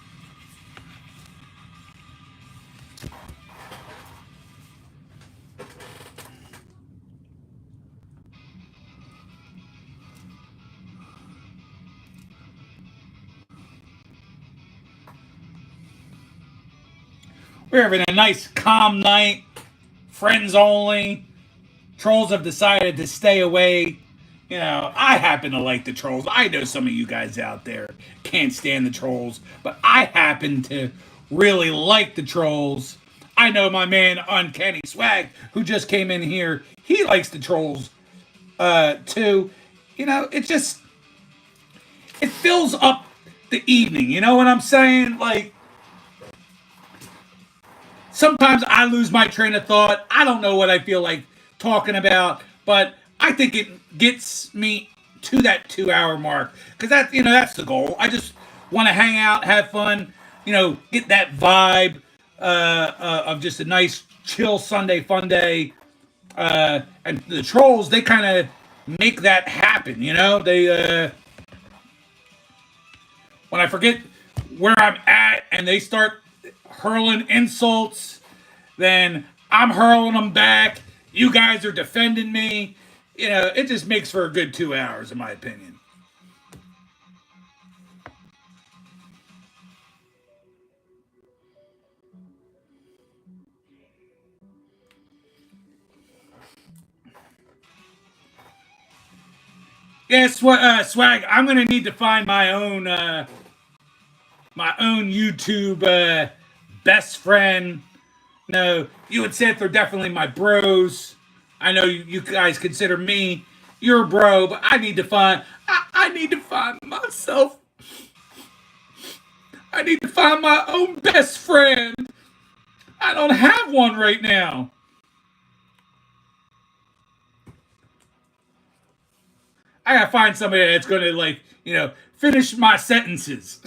We're having a nice calm night. Friends only. Trolls have decided to stay away. You know, I happen to like the trolls. I know some of you guys out there can't stand the trolls, but I happen to really like the trolls. I know my man Uncanny Swag, who just came in here, he likes the trolls too. You know, it fills up the evening. You know what I'm saying? Like, sometimes I lose my train of thought. I don't know what I feel like talking about, but I think it gets me to that 2 hour mark because that's the goal. I just want to hang out, have fun, get that vibe of just a nice chill Sunday fun day. And the trolls, they kind of make that happen. They when I forget where I'm at and they start hurling insults, then I'm hurling them back. You guys are defending me. It just makes for a good 2 hours, in my opinion. Yeah, Swag. I'm gonna need to find my own YouTube best friend. No, you and Seth are definitely my bros. I know you guys consider me your bro, but I need to find. I need to find myself. I need to find my own best friend. I don't have one right now. I gotta find somebody that's gonna finish my sentences.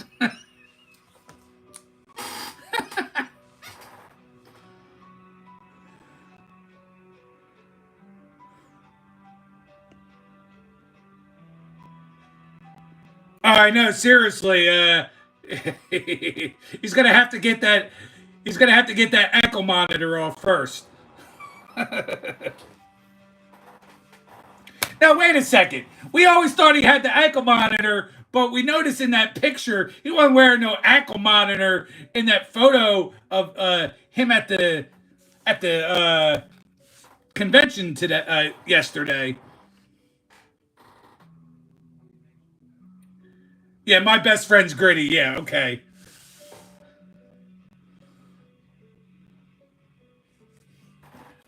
I know, seriously. He's gonna have to get that. He's gonna have to get that ankle monitor off first. Now wait a second. We always thought he had the ankle monitor, but we noticed in that picture he wasn't wearing no ankle monitor in that photo of him at the convention today yesterday. Yeah, my best friend's gritty. Yeah, okay.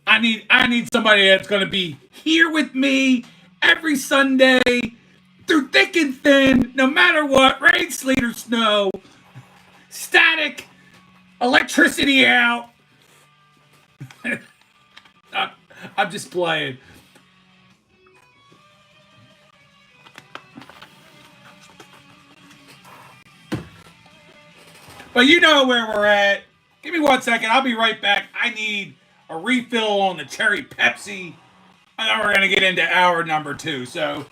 I need somebody that's gonna be here with me every Sunday through thick and thin, no matter what, rain, sleet, or snow, static, electricity out. I'm just playing. But you know where we're at. Give me 1 second. I'll be right back. I need a refill on the cherry Pepsi. And then we're going to get into hour number 2. So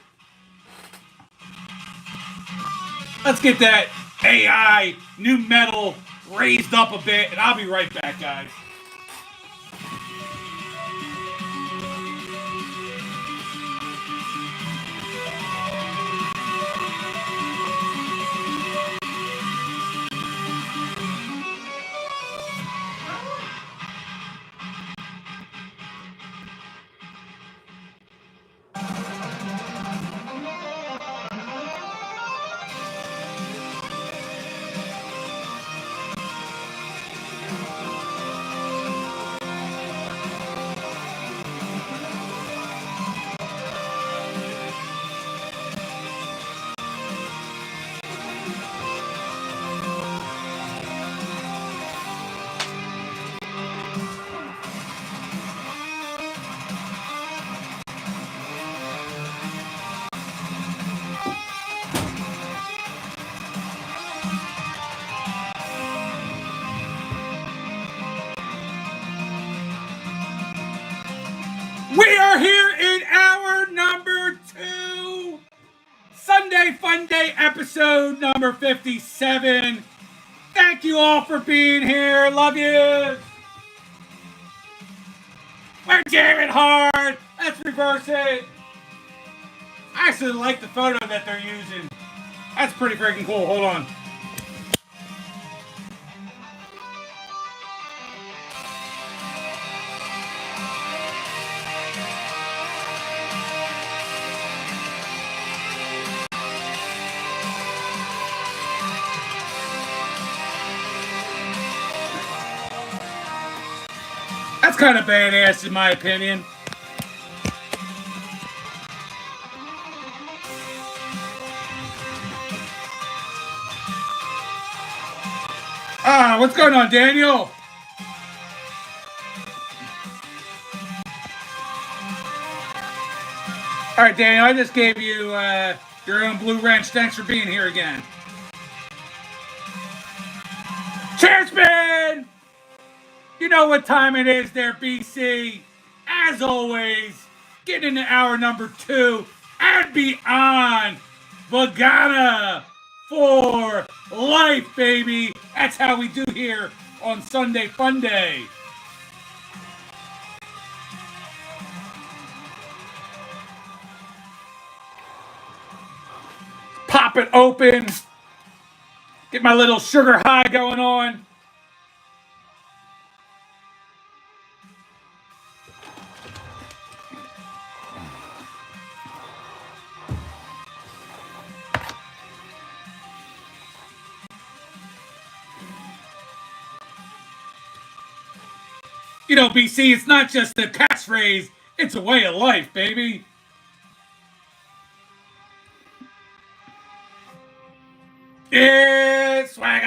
let's get that AI new metal raised up a bit. And I'll be right back, guys. Sunday Funday episode number 57. Thank you all for being here. Love you. We're jamming hard. Let's reverse it. I actually like the photo that they're using. That's pretty freaking cool. Hold on. That's kind of badass in my opinion. What's going on, Daniel? All right, Daniel, I just gave you your own Blue Wrench. Thanks for being here again. Cheers, man! You know what time it is there, BC. As always, getting into hour number 2 and beyond. Vagana for life, baby. That's how we do here on Sunday Funday. Pop it open. Get my little sugar high going on. You know, BC, it's not just a catchphrase, it's a way of life, baby. Yeah, swag.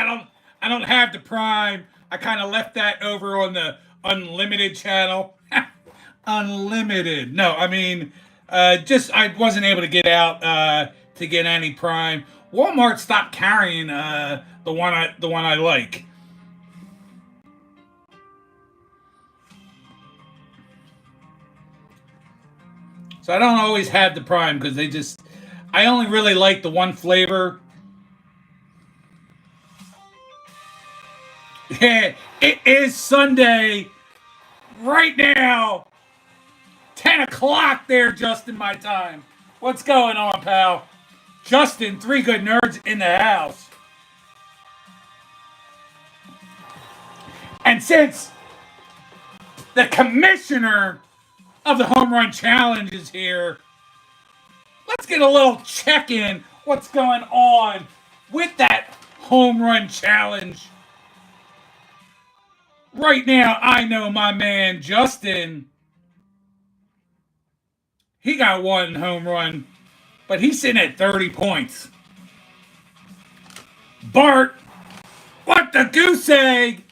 I don't have the Prime. I kind of left that over on the Unlimited channel. Unlimited. No, I mean, just I wasn't able to get out to get any Prime. Walmart stopped carrying the one I like. So I don't always have the Prime because I only really like the one flavor. Yeah, it is Sunday right now. 10 o'clock there, Justin, my time. What's going on, pal? Justin, 3 good nerds in the house. And since the commissioner of the Home Run Challenge is here, let's get a little check-in. What's going on with that Home Run Challenge? Right now, I know my man Justin, he got 1 home run, but he's sitting at 30 points. Bart, what the goose egg?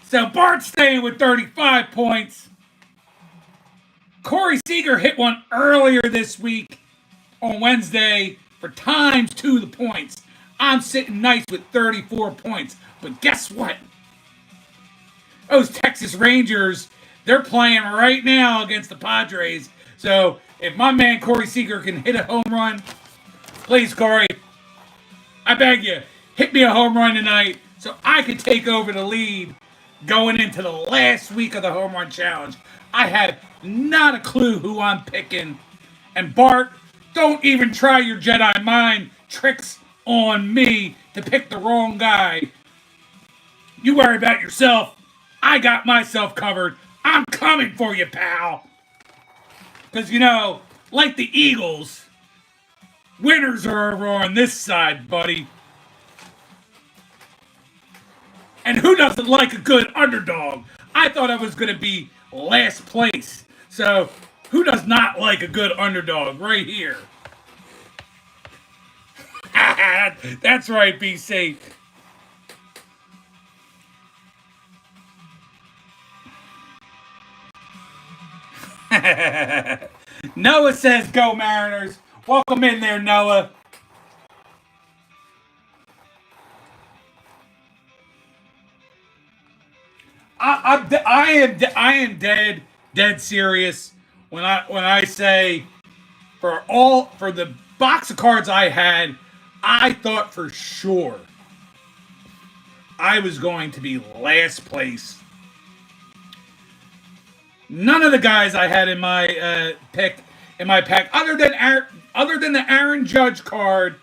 So Bart's staying with 35 points. Corey Seager hit one earlier this week on Wednesday for ×2 the points. I'm sitting nice with 34 points. But guess what? Those Texas Rangers, they're playing right now against the Padres. So if my man Corey Seager can hit a home run, please, Corey, I beg you, hit me a home run tonight so I can take over the lead going into the last week of the Home Run Challenge. I have not a clue who I'm picking. And Bart, don't even try your Jedi mind tricks on me to pick the wrong guy. You worry about yourself. I got myself covered. I'm coming for you, pal. Because, you know, like the Eagles, winners are over on this side, buddy. And who doesn't like a good underdog? I thought I was going to be last place. So, who does not like a good underdog right here? That's right, BC. Noah says, go Mariners. Welcome in there, Noah. I am dead serious when I say for the box of cards I had, I thought for sure I was going to be last place. None of the guys I had in my pack, other than the Aaron Judge card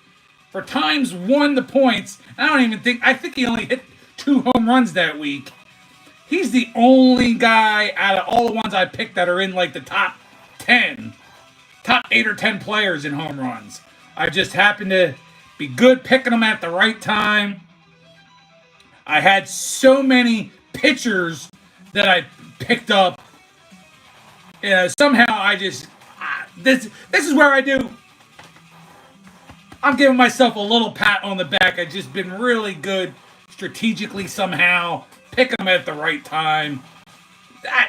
for times won the points. I think he only hit 2 home runs that week. He's the only guy out of all the ones I picked that are in like the top 8 or 10 players in home runs. I just happened to be good picking them at the right time. I had so many pitchers that I picked up. Somehow I just this is where I do. I'm giving myself a little pat on the back. I've just been really good strategically somehow, picking them at the right time.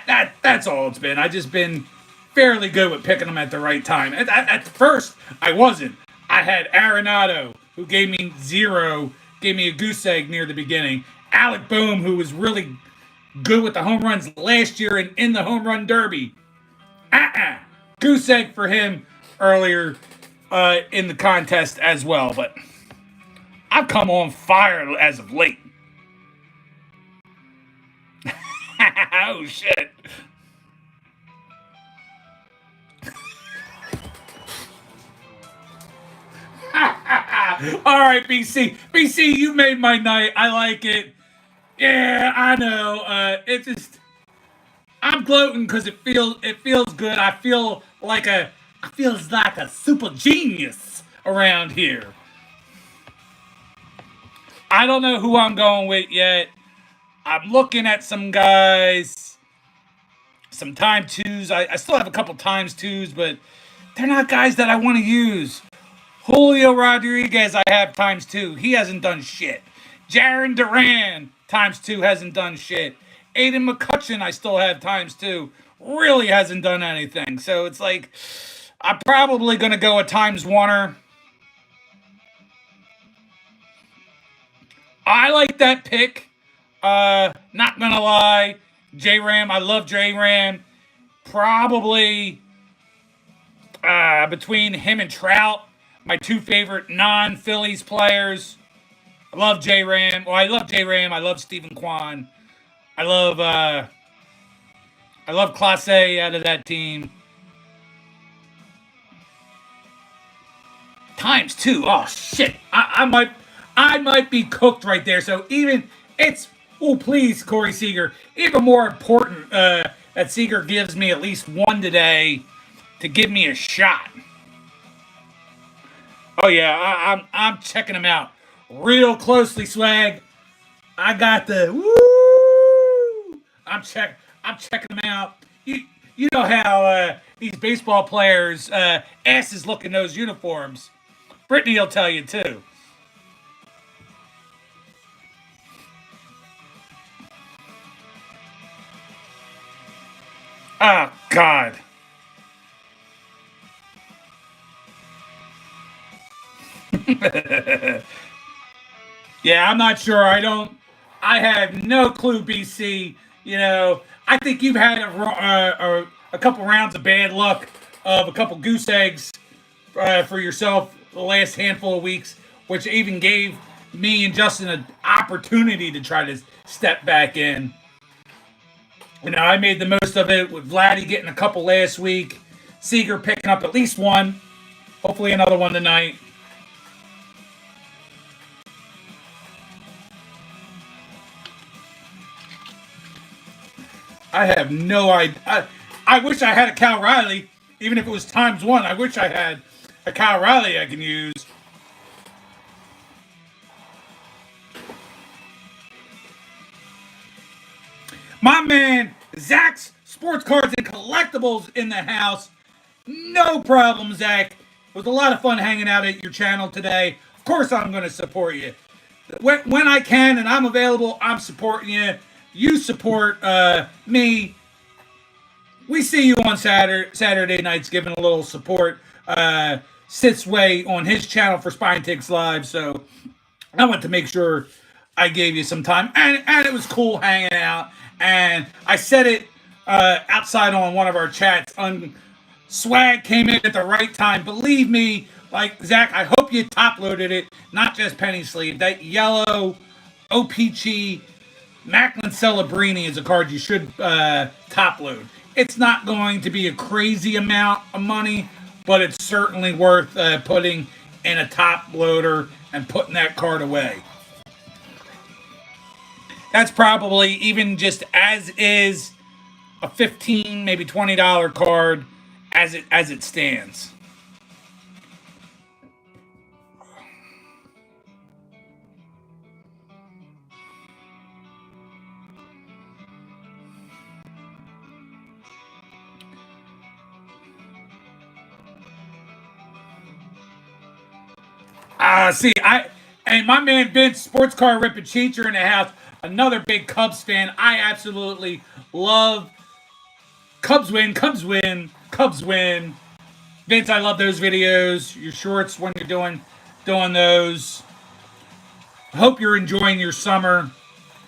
That's all it's been. I've just been fairly good with picking them at the right time. At first, I wasn't. I had Arenado, who gave me a goose egg near the beginning. Alec Boehm, who was really good with the home runs last year and in the home run derby. Goose egg for him earlier in the contest as well. But I've come on fire as of late. Oh, shit. All right, BC. BC, you made my night. I like it. Yeah, I know. I'm gloating because it feels good. I feels like a super genius around here. I don't know who I'm going with yet. I'm looking at some guys, some time twos. I still have a couple times twos, but they're not guys that I want to use. Julio Rodriguez, I have times 2. He hasn't done shit. Jarren Duran, times 2, hasn't done shit. Aiden McCutcheon, I still have times 2. Really hasn't done anything. So it's like, I'm probably going to go a times 1er. I like that pick. Not going to lie. J-Ram, I love J-Ram. Probably between him and Trout, my 2 favorite non-Phillies players. I love J-Ram. Well, I love J-Ram. I love Stephen Kwan. I love Class A out of that team. Times 2. Oh shit. I might be cooked right there. So please, Corey Seager. Even more important that Seager gives me at least 1 today to give me a shot. Oh yeah, I'm checking them out real closely, Swag. I got the woo. I'm checking them out. You know how these baseball players asses look in those uniforms. Brittany will tell you too. Oh God. Yeah, I'm not sure. I have no clue, BC. I think you've had a couple rounds of bad luck of a couple goose eggs for yourself the last handful of weeks, which even gave me and Justin an opportunity to try to step back in. I made the most of it with Vladdy getting a couple last week, Seager picking up at least 1, hopefully another one tonight. I have no idea. I wish I had a Cal Riley, even if it was times 1. I wish I had a Cal Riley I can use. My man, Zach's Sports Cards and Collectibles in the house. No problem, Zach. It was a lot of fun hanging out at your channel today. Of course I'm going to support you. When I can and I'm available, I'm supporting you. You support me. We see you on Saturday nights giving a little support. Sits Way on his channel for Spine Ticks Live. So I want to make sure I gave you some time. And it was cool hanging out. And I said it outside on one of our chats. Swag came in at the right time. Believe me, Like, Zach, I hope you top loaded it, not just penny sleeve. That yellow OPC Macklin Celebrini is a card you should top load. It's not going to be a crazy amount of money, but it's certainly worth putting in a top loader and putting that card away. That's probably even just as is a $15, maybe $20 card as it stands. And my man Vince, sports car ripping teacher in the house, another big Cubs fan. I absolutely love Cubs win, Cubs win, Cubs win. Vince, I love those videos. Your shorts when you're doing those. Hope you're enjoying your summer,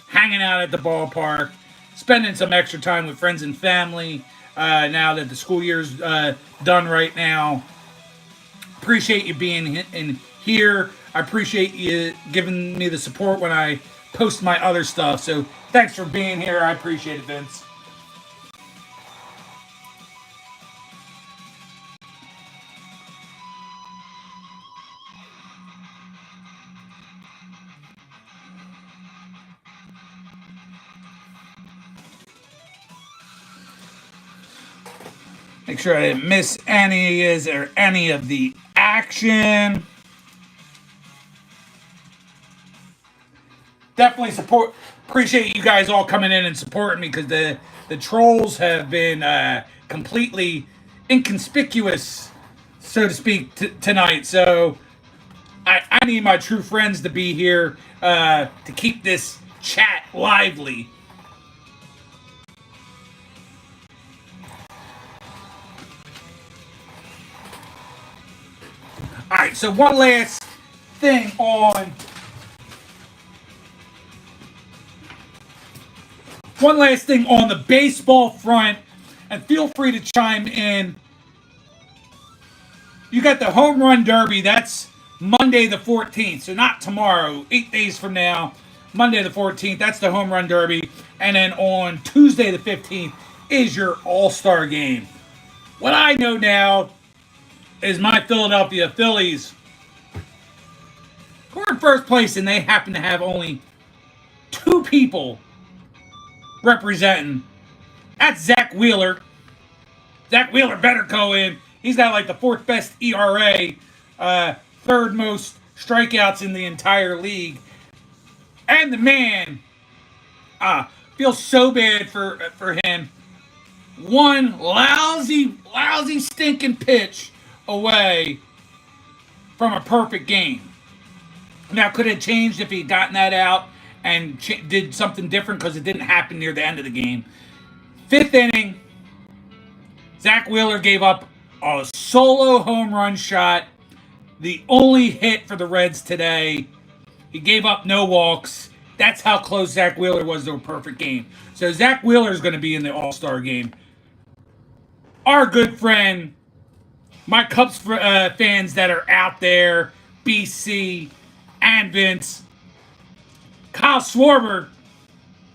hanging out at the ballpark, spending some extra time with friends and family. Now that the school year's done right now, appreciate you being in here. I appreciate you giving me the support when I post my other stuff. So thanks for being here. I appreciate it, Vince. Make sure I didn't miss any of the action. Definitely appreciate you guys all coming in and supporting me, because the trolls have been completely inconspicuous, so to speak, tonight. So I need my true friends to be here to keep this chat lively. All right, so one last thing on the baseball front, and feel free to chime in. You got the Home Run Derby. That's Monday the 14th, so not tomorrow, 8 days from now. Monday the 14th, that's the Home Run Derby. And then on Tuesday the 15th is your All-Star game. What I know now is my Philadelphia Phillies, who are in first place, and they happen to have only 2 people representing. That's Zach Wheeler. Zach Wheeler better go in. He's got like the 4th best ERA, 3rd most strikeouts in the entire league. And the man, feels so bad for him. One lousy stinking pitch away from a perfect game. Now, could it have changed if he had gotten that out and did something different, because it didn't happen near the end of the game. 5th inning, Zach Wheeler gave up a solo home run shot, the only hit for the Reds today. He gave up no walks. That's how close Zach Wheeler was to a perfect game. So Zach Wheeler is going to be in the All-Star game. Our good friend, my Cubs fans that are out there, BC and Vince, Kyle Schwarber,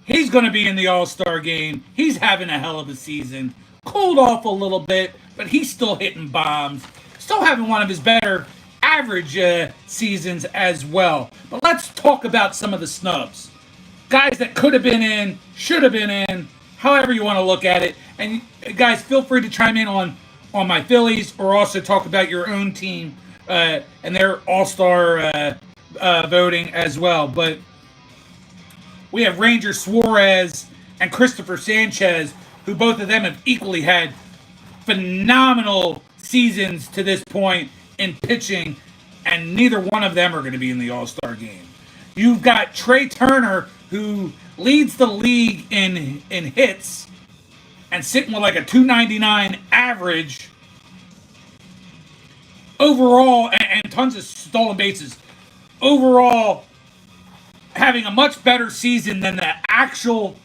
he's going to be in the All-Star game. He's having a hell of a season. Cooled off a little bit, but he's still hitting bombs. Still having one of his better average seasons as well. But let's talk about some of the snubs. Guys that could have been in, should have been in, however you want to look at it. And guys, feel free to chime in on my Phillies, or also talk about your own team and their All-Star voting as well. But we have Ranger Suarez and Christopher Sanchez, who both of them have equally had phenomenal seasons to this point in pitching, and neither one of them are going to be in the All-Star game. You've got Trey Turner, who leads the league in hits and sitting with like a 299 average overall, and tons of stolen bases. Overall, having a much better season than the actual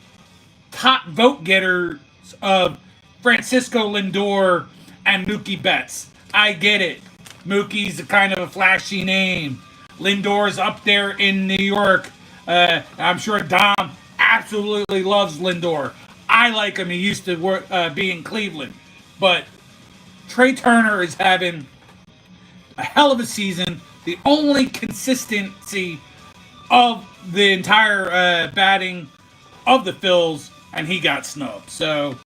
top vote getters of Francisco Lindor and Mookie Betts. I get it. Mookie's a kind of a flashy name. Lindor's up there in New York. I'm sure Dom absolutely loves Lindor. I like him. He used to be in Cleveland. But Trey Turner is having a hell of a season. The only consistency of the entire batting of the Phils, and he got snubbed. So,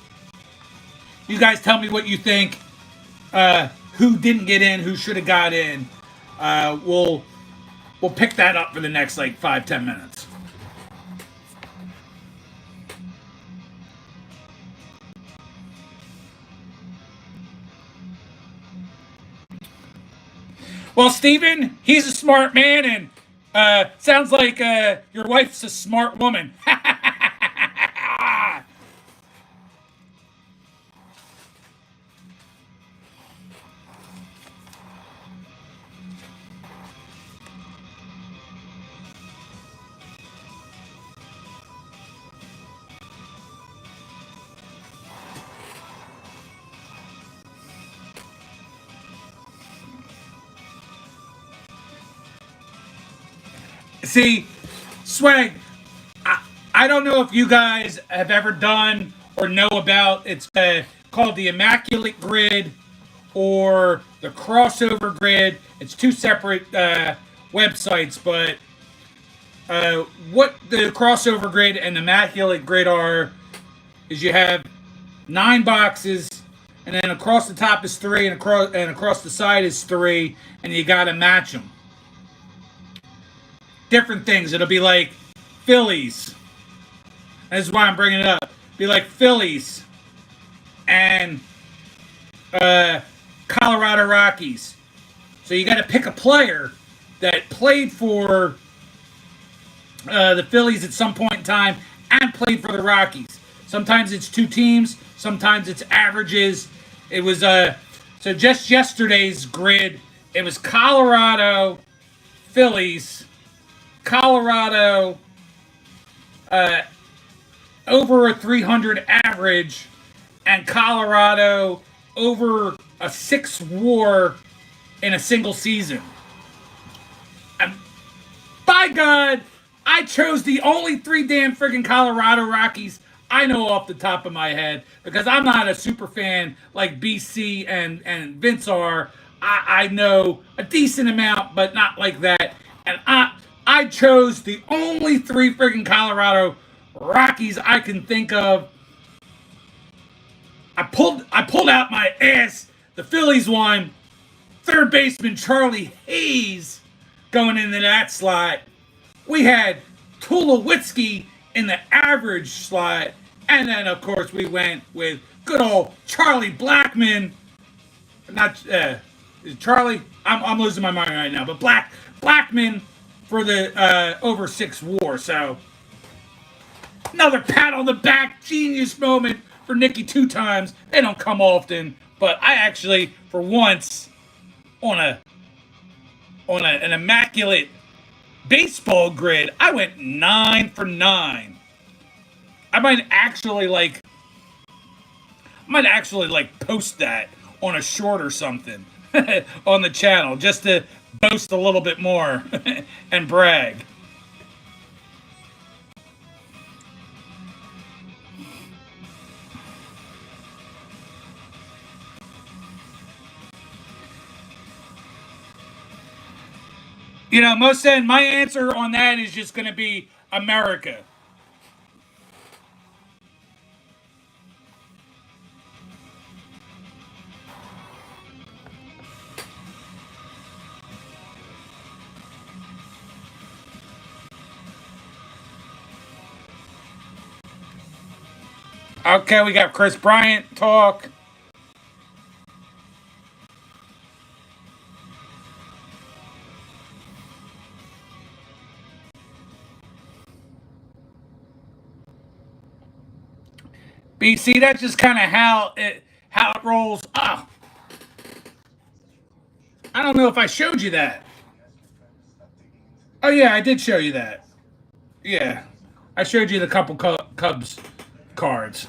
you guys tell me what you think. Who didn't get in? Who should have got in? We'll pick that up for the next like 5-10 minutes. Well, Steven, he's a smart man, and sounds like your wife's a smart woman. See, Swag, I don't know if you guys have ever done or know about, it's called the Immaculate Grid or the Crossover Grid. It's two separate websites, but what the Crossover Grid and the Immaculate Grid are is you have 9 boxes, and then across the top is 3, and across the side is 3, and you got to match them. Different things. It'll be like Phillies. This is why I'm bringing it up. Be like Phillies and Colorado Rockies. So you got to pick a player that played for the Phillies at some point in time and played for the Rockies. Sometimes it's 2 teams. Sometimes it's averages. It was so just yesterday's grid. It was Colorado, Phillies, Colorado, over a 300 average, and Colorado over a 6 WAR in a single season. And by God, I chose the only 3 damn friggin' Colorado Rockies I know off the top of my head, because I'm not a super fan like BC and Vince are. I know a decent amount, but not like that. And I chose the only 3 friggin' Colorado Rockies I can think of. I pulled out my ass. The Phillies won. Third baseman Charlie Hayes going into that slot. We had Tulowitzki in the average slot. And then, of course, we went with good old Charlie Blackmon. Not Charlie. I'm losing my mind right now. But Blackmon for the over 6 WAR. So another pat on the back, genius moment for Nicky 2 times. They don't come often, but I actually, for once, on an immaculate baseball grid, I went 9 for 9. I might actually post that on a short or something on the channel just to boast a little bit more and brag. You know, my answer on that is just going to be America. Okay, we got Chris Bryant talk. BC, that's just kind of how it rolls. Oh, I don't know if I showed you that. Oh yeah, I did show you that. Yeah, I showed you the couple Cubs cards.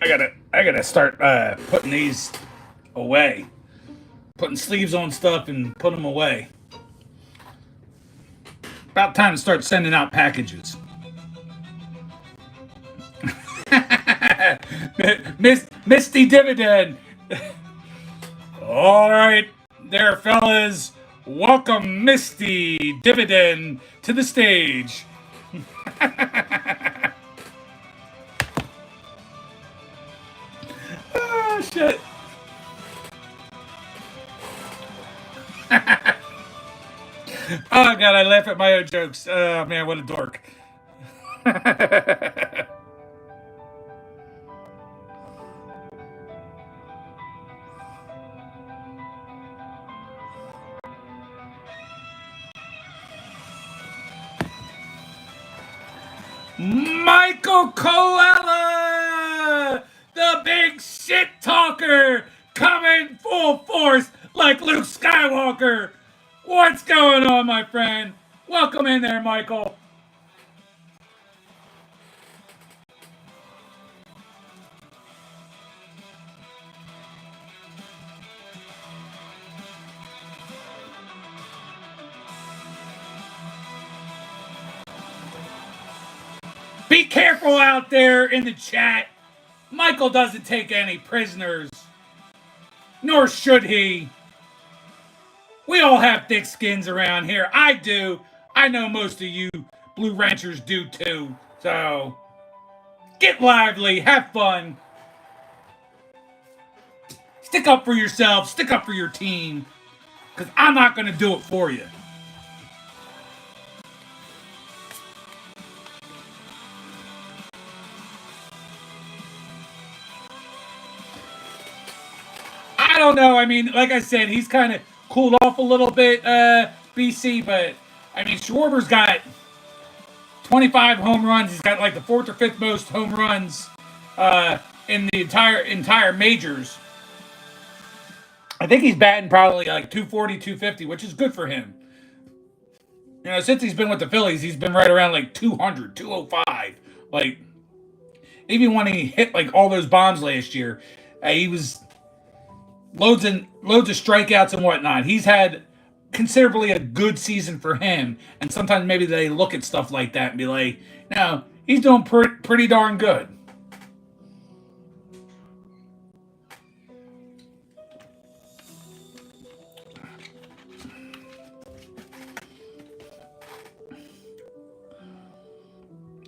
I gotta start putting these away. putting sleeves on stuff and put them away. About time to start sending out packages. Misty Dividend. All right, there, fellas. Welcome Misty Dividend to the stage. Oh, shit. Oh, God, I laugh at my own jokes. Oh, man, what a dork. Michael Colella, the big shit talker, coming full force like Luke Skywalker. What's going on, my friend? Welcome in there, Michael. Be careful out there in the chat. Michael doesn't take any prisoners, nor should he. We all have thick skins around here. I do. I know most of you Blue Ranchers do too. So, get lively, have fun. Stick up for yourself, stick up for your team, because I'm not going to do it for you. I don't know. I mean, like I said, he's kind of cooled off a little bit, BC, but I mean, Schwarber's got 25 home runs. He's got like the fourth or fifth most home runs in the entire majors. I think he's batting probably like 240, 250, which is good for him. You know, since he's been with the Phillies, he's been right around like 200, 205. Like, even when he hit like all those bombs last year, he was loads of strikeouts and whatnot. He's had considerably a good season for him, and sometimes maybe they look at stuff like that and be like, no, he's doing pretty darn good.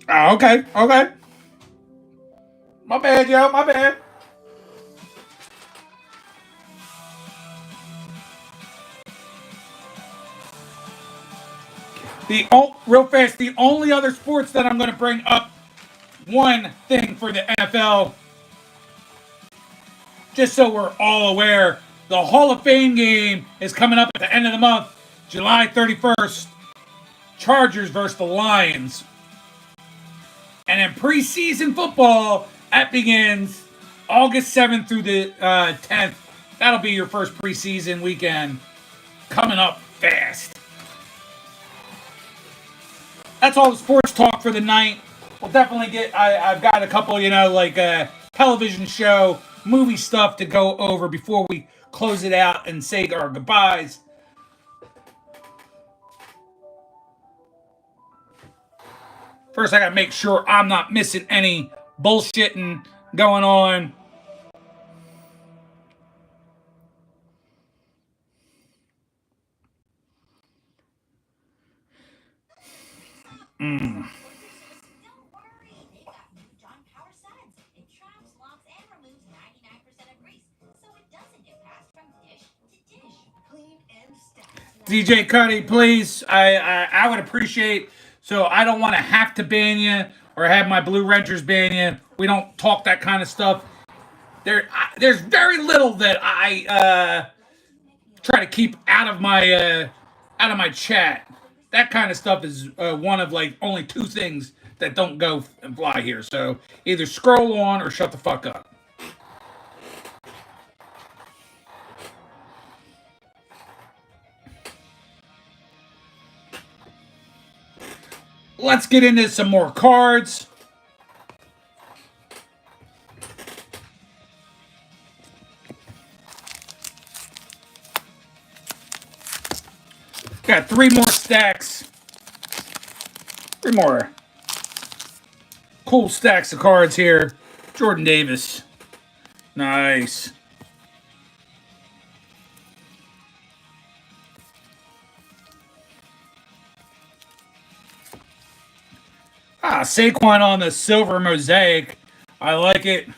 Oh, okay. My bad, yo, my bad. Real fast, the only other sports that I'm going to bring up, one thing for the NFL, just so we're all aware, the Hall of Fame game is coming up at the end of the month, July 31st. Chargers versus the Lions. And then preseason football, that begins August 7th through the 10th. That'll be your first preseason weekend coming up fast. That's all the sports talk for the night. We'll definitely get, I've got a couple, like television show, movie stuff to go over before we close it out and say our goodbyes. First, I got to make sure I'm not missing any bullshitting going on. DJ Cuddy, please. I would appreciate. So I don't want to have to ban you or have my Blue Rangers ban you. We don't talk that kind of stuff. There's very little that I try to keep out of my chat. That kind of stuff is one of like only two things that don't go and fly here. So either scroll on or shut the fuck up. Let's get into some more cards. Got three more stacks. Three more cool stacks of cards here. Jordan Davis. Nice. Saquon on the silver mosaic. I like it.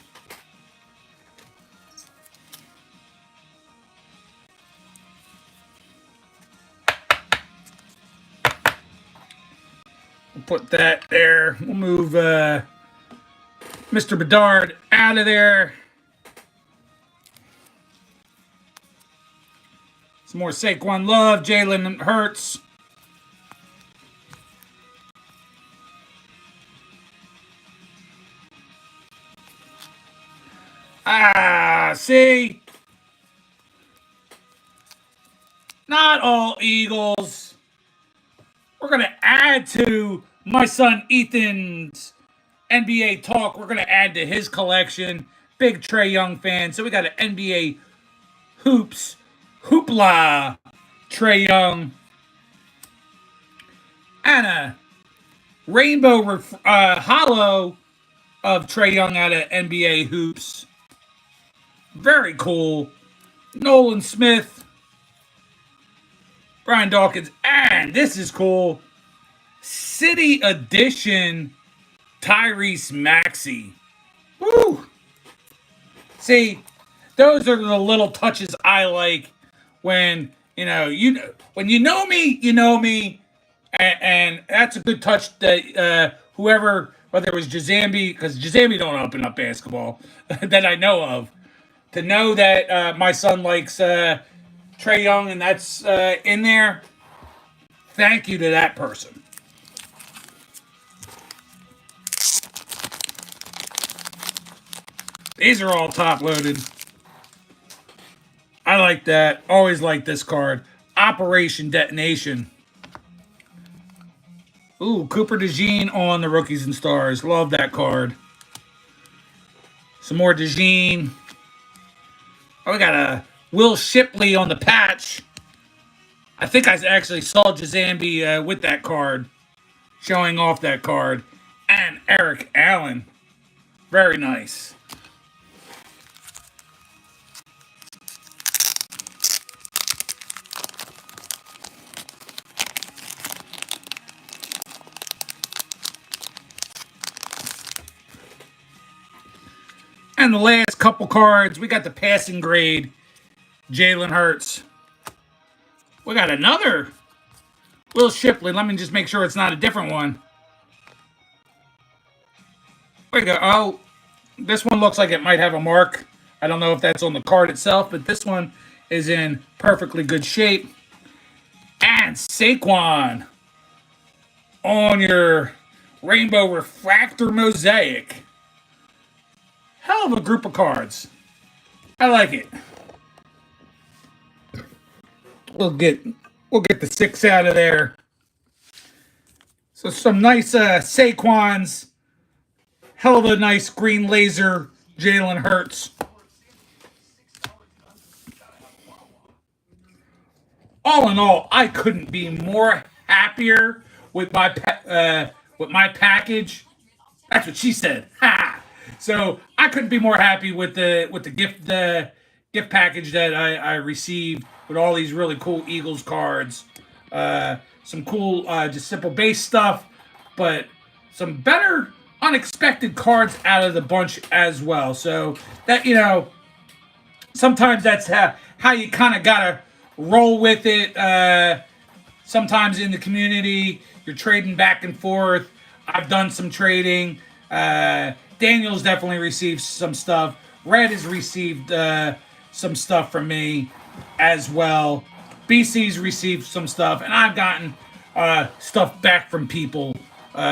We'll put that there. We'll move Mr. Bedard out of there. Some more Saquon love. Jalen Hurts. See? Not all Eagles. We're going to add to my son Ethan's NBA talk. We're going to add to his collection. Big Trae Young fan. So we got an NBA hoops. Hoopla. Trae Young. And a rainbow hollow of Trae Young out of NBA hoops. Very cool. Nolan Smith. Brian Dawkins. And this is cool. City Edition Tyrese Maxey. Woo! See, those are the little touches I like when, when you know me, you know me. And that's a good touch that whoever, whether it was Jazambi, because Jazambi don't open up basketball that I know of, to know that my son likes Trae Young and that's in there, thank you to that person. These are all top loaded. I like that. Always like this card. Operation Detonation. Ooh, Cooper DeJean on the Rookies and Stars. Love that card. Some more DeJean. Oh, we got a Will Shipley on the patch. I think I actually saw Jazambi with that card. Showing off that card. And Eric Allen. Very nice. And the last couple cards, we got the passing grade, Jalen Hurts. We got another Will Shipley. Let me just make sure it's not a different one. There we go. Oh, this one looks like it might have a mark. I don't know if that's on the card itself, but this one is in perfectly good shape. And Saquon on your Rainbow Refractor Mosaic. Hell of a group of cards. I like it. We'll get the 6 out of there. So some nice Saquons. Hell of a nice green laser Jalen Hurts. All in all, I couldn't be more happier with my package. That's what she said. Ha! So I couldn't be more happy with the gift package that I received with all these really cool Eagles cards, some cool just simple base stuff, but some better unexpected cards out of the bunch as well. So that sometimes that's how you kind of gotta roll with it. Sometimes in the community, you're trading back and forth. I've done some trading. Daniel's definitely received some stuff. Red has received some stuff from me as well. BC's received some stuff, and I've gotten stuff back from people.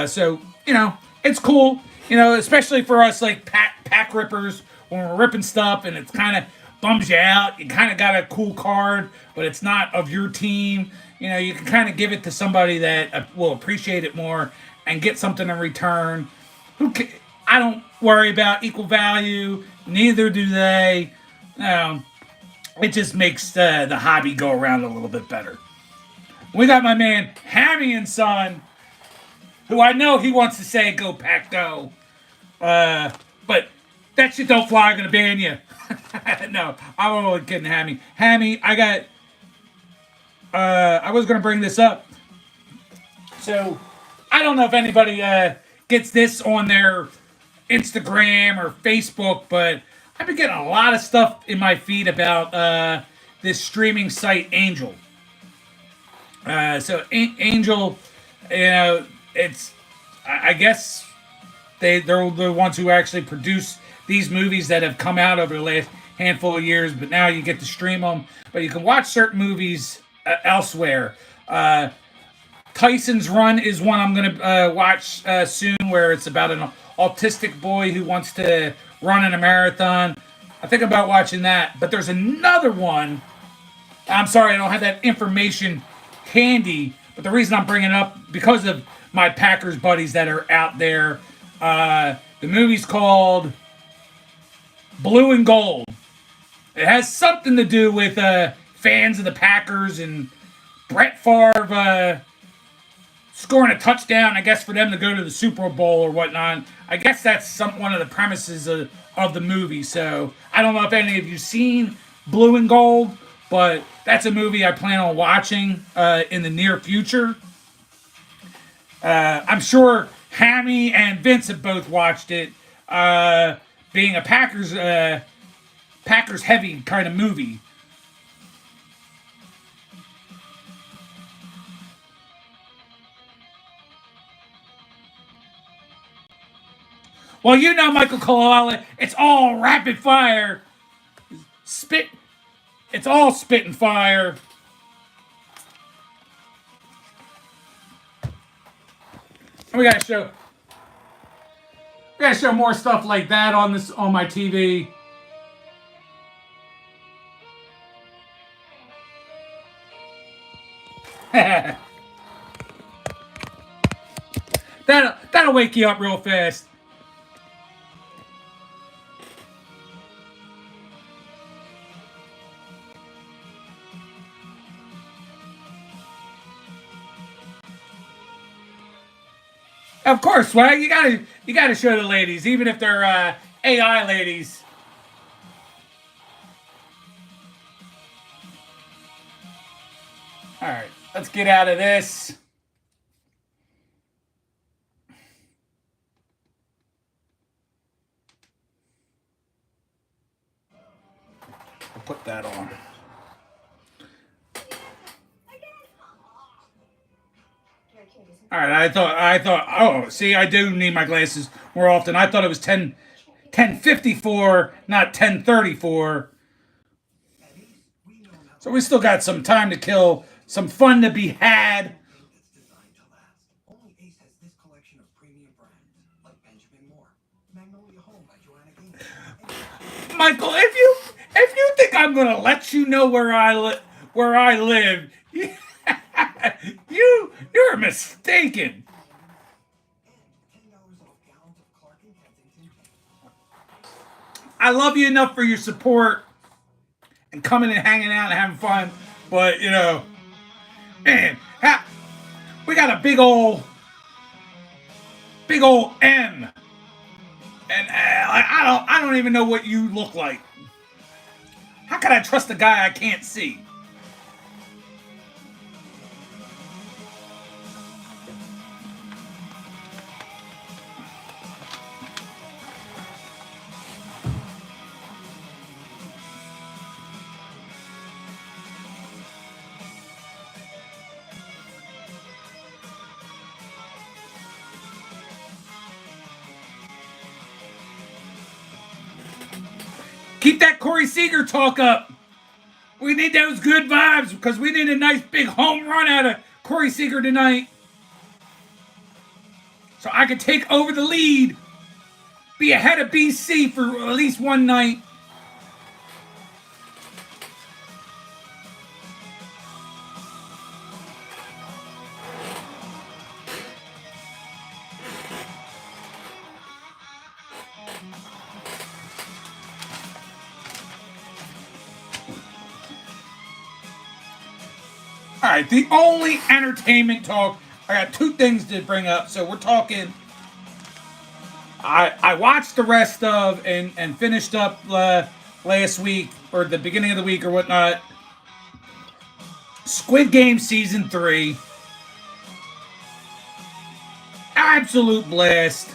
So, it's cool. Especially for us like pack rippers, when we're ripping stuff and it's kind of bums you out. You kind of got a cool card, but it's not of your team. You can kind of give it to somebody that will appreciate it more and get something in return. I don't worry about equal value. Neither do they. It just makes the hobby go around a little bit better. We got my man Hammy and Son, who I know he wants to say "Go Pack Go," but that shit don't fly. I'm gonna ban you. No, I'm only kidding, Hammy. Hammy, I got. I was gonna bring this up. So, I don't know if anybody gets this on their Instagram or Facebook, but I've been getting a lot of stuff in my feed about this streaming site, Angel. Angel, it's I guess they're the ones who actually produce these movies that have come out over the last handful of years. But now you get to stream them, but you can watch certain movies elsewhere. Tyson's Run is one I'm gonna watch soon, where it's about an autistic boy who wants to run in a marathon. I think about watching that. But there's another one. I'm sorry, I don't have that information handy, but the reason I'm bringing it up because of my Packers buddies that are out there. The movie's called Blue and Gold. It has something to do with fans of the Packers and Brett Favre scoring a touchdown, I guess, for them to go to the Super Bowl or whatnot. I guess that's one of the premises of the movie. So I don't know if any of you seen Blue and Gold, but that's a movie I plan on watching in the near future. I'm sure Hammy and Vince have both watched it, being a Packers heavy kind of movie. Well, you know, Michael Kalala, it's all rapid fire. Spit. It's all spit and fire. And we gotta show more stuff like that on my TV. That'll wake you up real fast. Of course, well, you gotta show the ladies, even if they're AI ladies. All right, let's get out of this. I'll put that on. All right, I thought. Oh, see, I do need my glasses more often. I thought it was 10:54, not 10:34. So we still got some time to kill, some fun to be had. Michael, if you think I'm gonna let you know where I live, you're mistaken. I love you enough for your support and coming and hanging out and having fun, but man, we got a big old M, and I don't even know what you look like. How can I trust a guy I can't see? Keep that Corey Seager talk up. We need those good vibes because we need a nice big home run out of Corey Seager tonight. So I could take over the lead, be ahead of BC for at least one night. All right, the only entertainment talk. I got two things to bring up. So we're talking. I watched the rest of and finished up last week or the beginning of the week or whatnot. Squid Game season 3, absolute blast,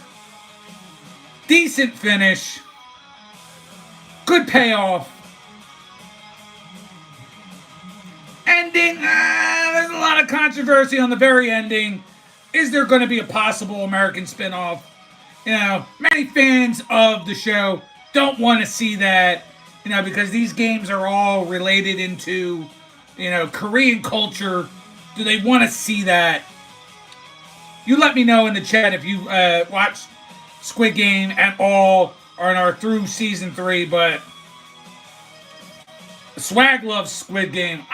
decent finish, good payoff. Ending, there's a lot of controversy on the very ending. Is there going to be a possible American spinoff? You know, many fans of the show don't want to see that, you know, because these games are all related into, you know, Korean culture. Do they want to see that? You let me know in the chat if you watched Squid Game at all or are through season 3, but Swag loves Squid Game.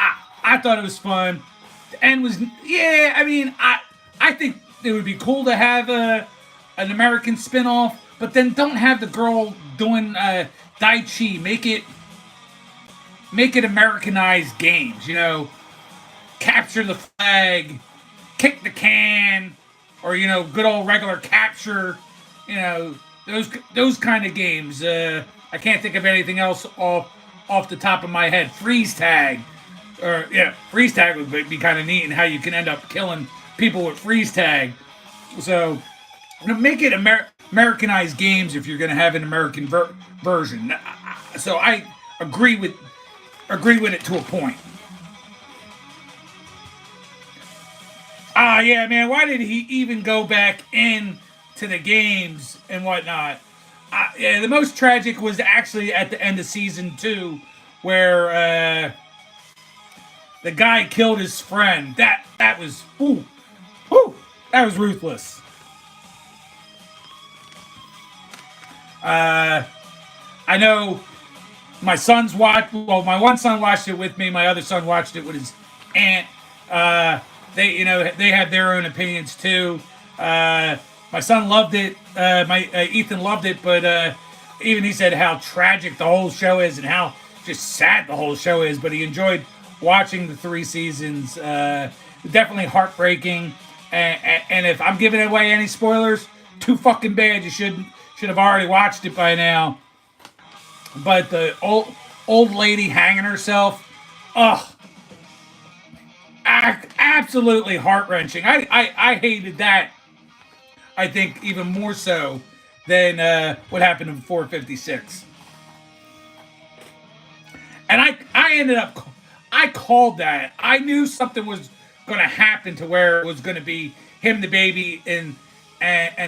I thought it was fun. The end was, yeah, I mean, I think it would be cool to have an American spinoff, but then don't have the girl doing Dai Chi. Make it Americanized games, you know. Capture the flag, kick the can, or, you know, good old regular capture, you know, those kind of games. I can't think of anything else off the top of my head. Freeze tag. Or, yeah, freeze tag would be kind of neat, and how you can end up killing people with freeze tag. So, you know, make it Americanized games if you're going to have an American version. So I agree with it to a point. Yeah, man, why did he even go back in to the games and whatnot? Yeah, the most tragic was actually at the end of season 2, where the guy killed his friend. That was that was ruthless. I know my sons watched. Well, my one son watched it with me. My other son watched it with his aunt. They had their own opinions too. My son loved it. Ethan loved it, but even he said how tragic the whole show is and how just sad the whole show is. But he enjoyed watching the 3 seasons. Definitely heartbreaking. And if I'm giving away any spoilers, too fucking bad. You should have already watched it by now. But the old lady hanging herself, absolutely heart-wrenching. I hated that. I think even more so than what happened in 456. And I ended up, I called that. I knew something was going to happen to where it was going to be him, the baby, and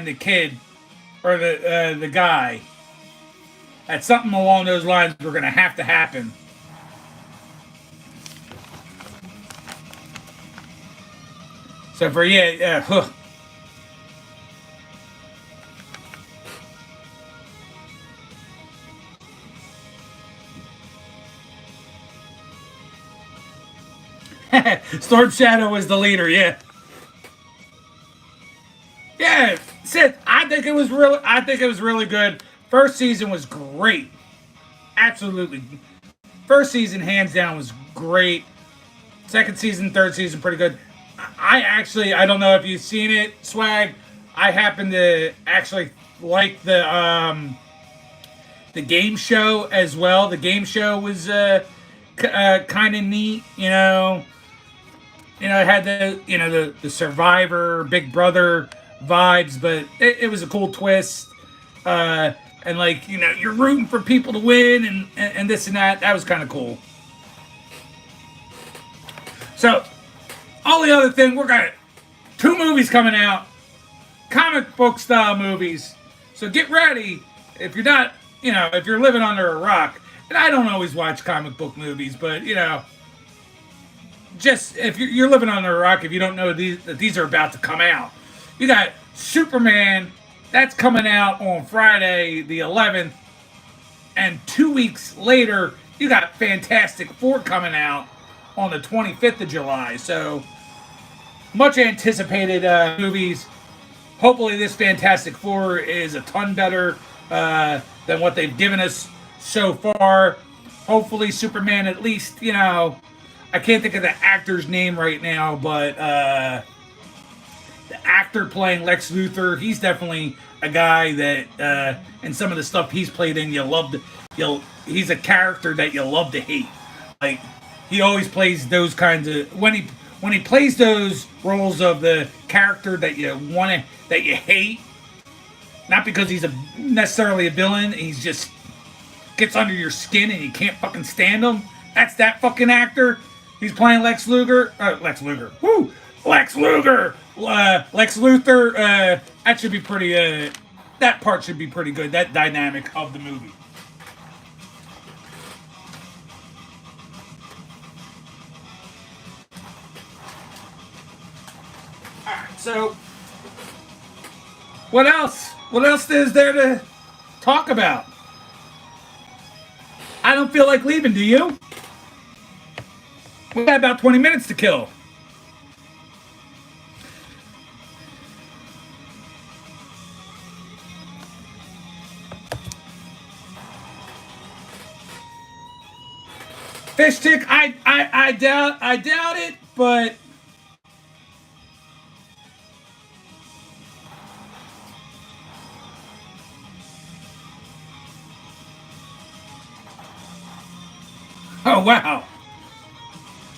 the kid, or the guy. That something along those lines were going to happen. So for Storm Shadow was the leader, yeah. Yeah, Sid, I think it was really good. First season was great. Absolutely. First season, hands down, was great. Second season, third season, pretty good. I don't know if you've seen it, Swag. I happen to actually like the game show as well. The game show was kind of neat, you know. You know, it had the Survivor, Big Brother vibes, but it was a cool twist. And like, you know, you're rooting for people to win and this and that. That was kind of cool. So, all the other thing, we're got 2 movies coming out. Comic book style movies. So get ready. If you're not, you know, if you're living under a rock. And I don't always watch comic book movies, but, you know, just if you're living under a rock, if you don't know that these are about to come out. You got Superman. That's coming out on Friday, the 11th. And 2 weeks later, you got Fantastic Four coming out on the 25th of July. So, much anticipated movies. Hopefully this Fantastic Four is a ton better than what they've given us so far. Hopefully Superman at least, you know, I can't think of the actor's name right now, but the actor playing Lex Luthor, he's definitely a guy that, and some of the stuff he's played in, he's a character that you love to hate. Like, he always plays those kinds of, when he plays those roles of the character that that you hate, not because he's necessarily a villain, he's just gets under your skin and you can't fucking stand him. That's that fucking actor. He's playing Lex Luger. Lex Luger. Woo! Lex Luger. Lex Luthor. That should be pretty. That part should be pretty good. That dynamic of the movie. All right. So, what else? What else is there to talk about? I don't feel like leaving. Do you? We got about 20 minutes to kill. Fish stick, I doubt it, but oh wow.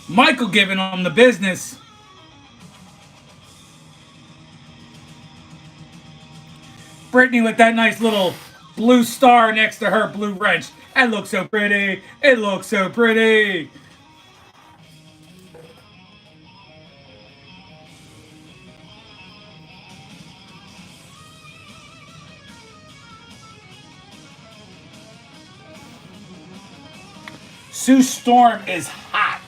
Michael giving him the business. Brittany with that nice little blue star next to her blue wrench. That looks so pretty. It looks so pretty. Sue Storm is hot.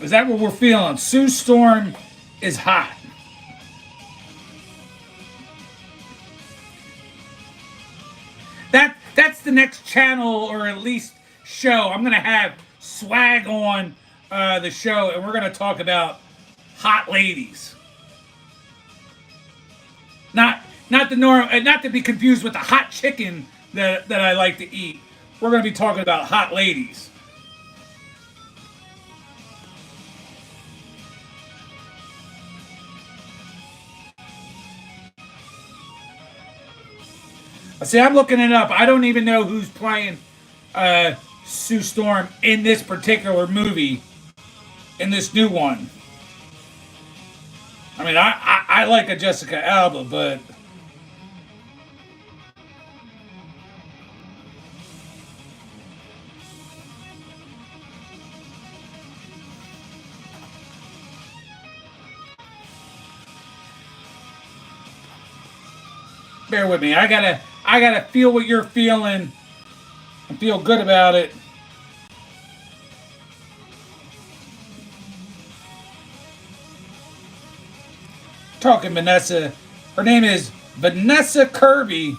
Is that what we're feeling? Sue Storm is hot. That's the next channel, or at least show. I'm gonna have Swag on the show, and we're gonna talk about hot ladies. Not to be confused with the hot chicken that I like to eat. We're gonna be talking about hot ladies. See, I'm looking it up. I don't even know who's playing Sue Storm in this particular movie, in this new one. I mean, I like a Jessica Alba, but bear with me. I gotta feel what you're feeling and feel good about it. Talking Vanessa. Her name is Vanessa Kirby.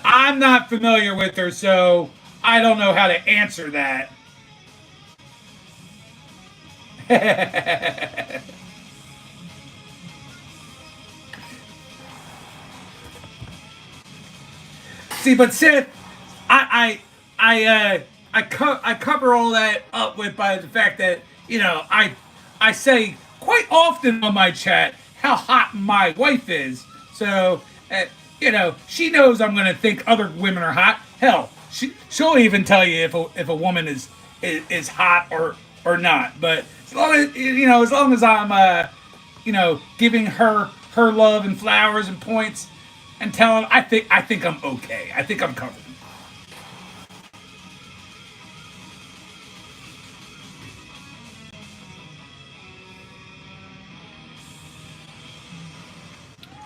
I'm not familiar with her, so I don't know how to answer that. See, but Seth, I cover all that up with by the fact that I say quite often on my chat how hot my wife is. So she knows I'm gonna think other women are hot. Hell, she'll even tell you if a woman is hot or not. But as long as I'm giving her love and flowers and points and telling, I think I'm okay. I think I'm covered.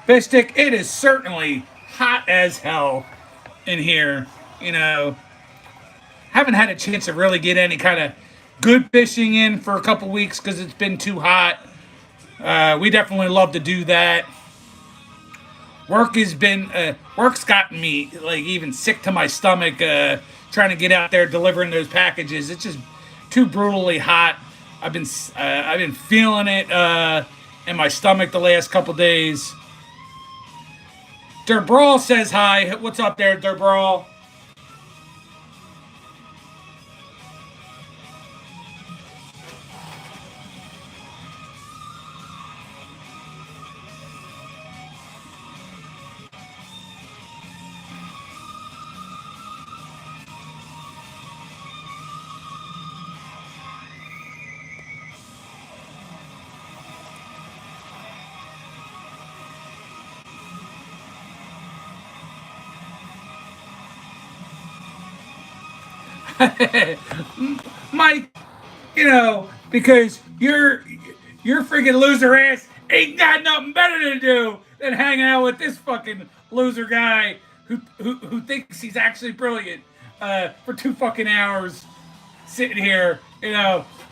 Fish stick, it is certainly hot as hell in here. Haven't had a chance to really get any kind of good fishing in for a couple weeks because it's been too hot. We definitely love to do that. Work's gotten me like even sick to my stomach trying to get out there delivering those packages. It's just too brutally hot. I've been feeling it in my stomach the last couple days. Derbrawl says hi. What's up there, Derbrawl? Mike, because your freaking loser ass ain't got nothing better to do than hang out with this fucking loser guy who thinks he's actually brilliant for 2 fucking hours sitting here.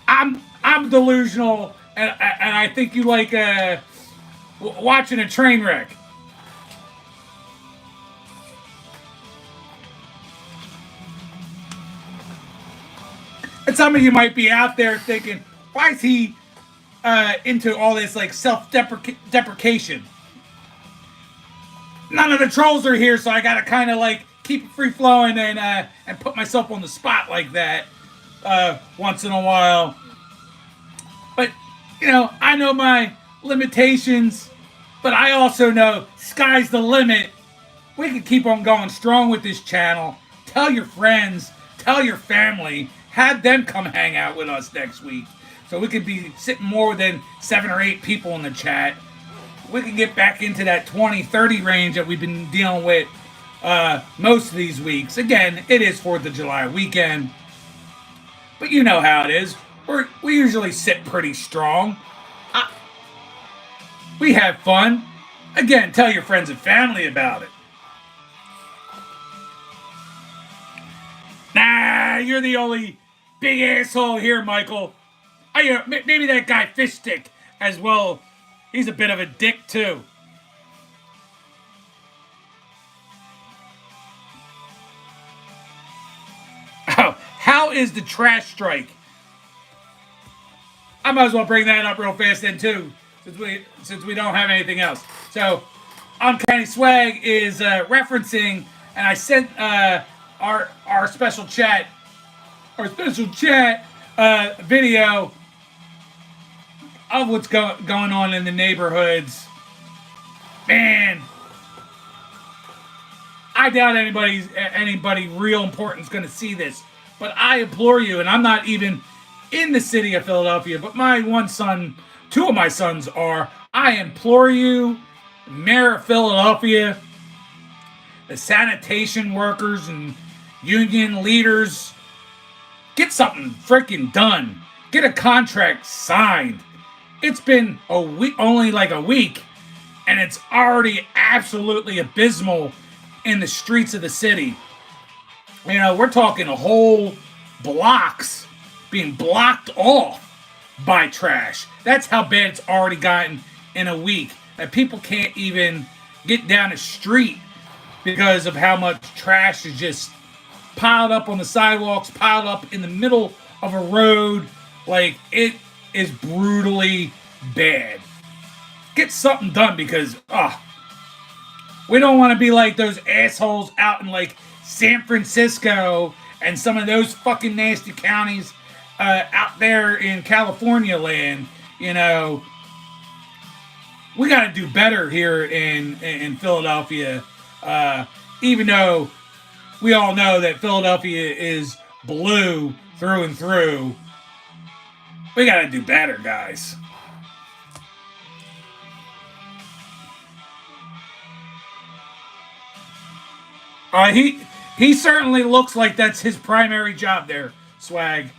I'm delusional, and I think you like watching a train wreck. And some of you might be out there thinking, why is he into all this like self-deprecation? None of the trolls are here, so I gotta kind of like keep it free flowing and put myself on the spot like that once in a while. But I know my limitations, but I also know sky's the limit. We can keep on going strong with this channel. Tell your friends, tell your family, have them come hang out with us next week. So we could be sitting more than 7 or 8 people in the chat. We can get back into that 20, 30 range that we've been dealing with most of these weeks. Again, it is 4th of July weekend. But you know how it is. We usually sit pretty strong. We have fun. Again, tell your friends and family about it. Nah, you're the only big asshole here, Michael. Maybe that guy Fishstick as well. He's a bit of a dick too. Oh, how is the trash strike? I might as well bring that up real fast then too, since we don't have anything else. So, Uncanny Swag is referencing, and I sent our special chat video of what's going on in the neighborhoods. Man, I doubt anybody real important is going to see this, but I implore you, and I'm not even in the city of Philadelphia, but my one son, 2 of my sons are. I implore you, Mayor of Philadelphia, the sanitation workers and union leaders, get something freaking done. Get a contract signed. It's been only like a week, and it's already absolutely abysmal in the streets of the city. We're talking whole blocks being blocked off by trash. That's how bad it's already gotten in a week. That people can't even get down the street because of how much trash is just piled up on the sidewalks, piled up in the middle of a road. Like, it is brutally bad. Get something done because, we don't want to be like those assholes out in like San Francisco and some of those fucking nasty counties out there in California land. We got to do better here in Philadelphia. Even though we all know that Philadelphia is blue through and through, we got to do better, guys. He certainly looks like that's his primary job there, Swag.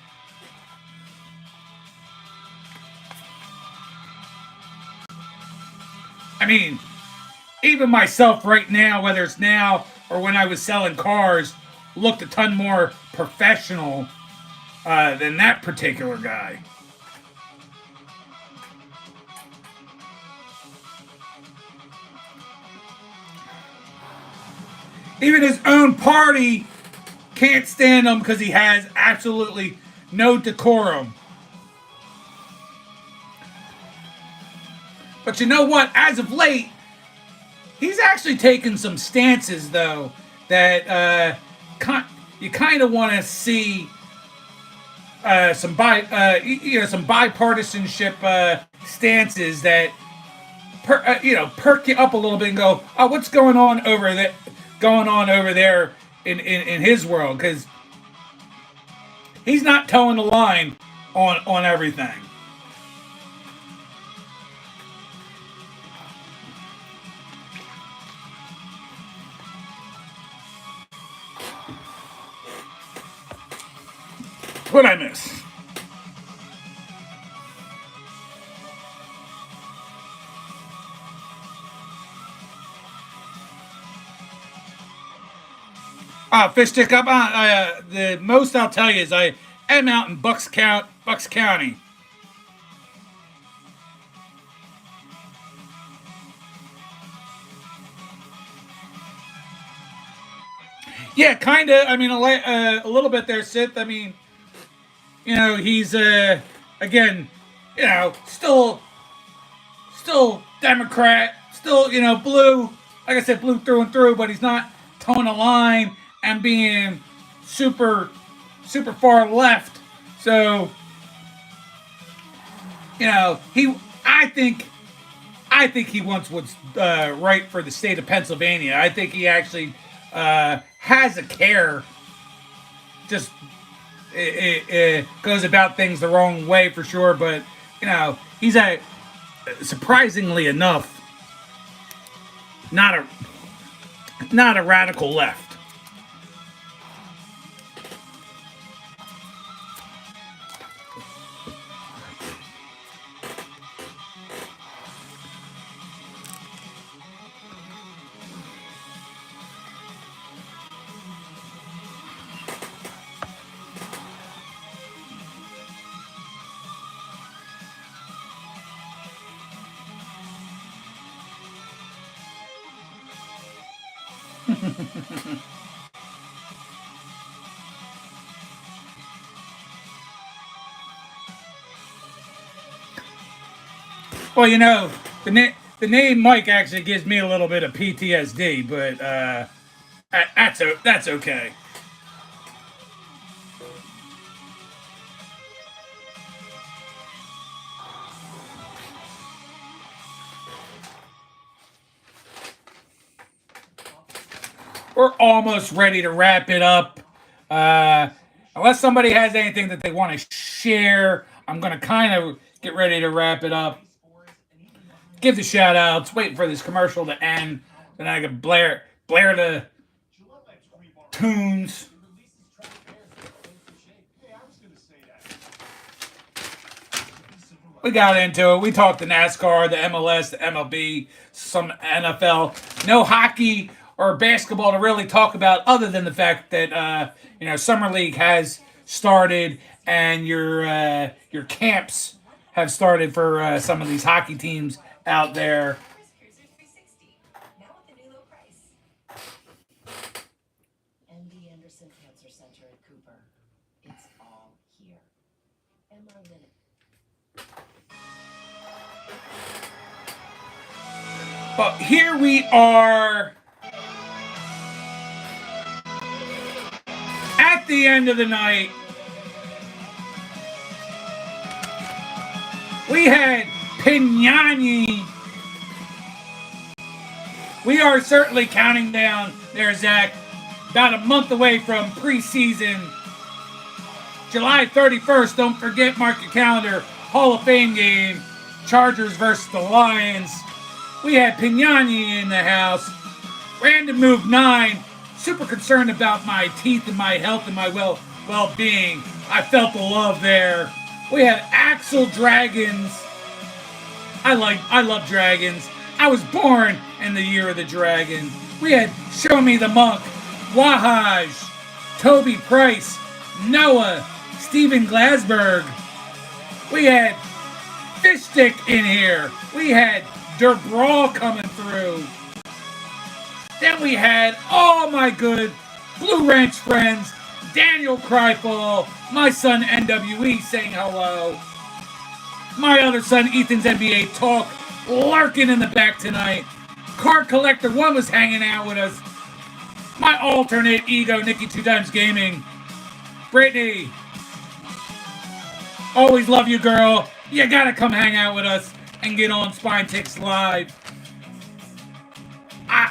I mean, even myself right now, whether it's now or when I was selling cars, looked a ton more professional than that particular guy. Even his own party can't stand him because he has absolutely no decorum. But you know what? As of late, he's actually taken some stances, though, that you kind of want to see some bipartisanship stances that perk you up a little bit and go, oh, what's going on over there in his world? Because he's not towing the line on everything. What'd I miss? Fish stick up. The most I'll tell you is I am out in Bucks County. Yeah, kind of. I mean, a little bit there, Sith. I mean, he's again, still Democrat, still blue. Like I said, blue through and through. But he's not towing a line and being super far left. So I think he wants what's right for the state of Pennsylvania. I think he actually has a care. Just it goes about things the wrong way for sure, but he's surprisingly enough not a radical left. Well, the name Mike actually gives me a little bit of PTSD, but that's okay. We're almost ready to wrap it up. Unless somebody has anything that they want to share, I'm going to kind of get ready to wrap it up. Give the shout outs, waiting for this commercial to end. Then I can blare the tunes. We got into it. We talked the NASCAR, the MLS, the MLB, some NFL. No hockey or basketball to really talk about, other than the fact that Summer League has started and your camps have started for some of these hockey teams out there. But here we are at the end of the night. We had Pinani. We are certainly counting down there, Zach. About a month away from preseason. July 31st, don't forget, mark your calendar, Hall of Fame game, Chargers versus the Lions. We had Pinani in the house. Random move 9. Super concerned about my teeth and my health and my well-being. I felt the love there. We had Axel Dragons. I love dragons. I was born in the year of the dragon. We had Show Me the Monk, Wahaj, Toby Price, Noah, Steven Glasberg. We had Fish Stick in here. We had Der Brawl coming through. Then we had all my good Blue Ranch friends, Daniel Kreifel, my son NWE saying hello. My other son Ethan's NBA Talk lurking in the back tonight. Card Collector 1 was hanging out with us. My alternate ego, Nikki 2Times Gaming. Brittany, always love you, girl. You gotta come hang out with us and get on Spine Ticks Live.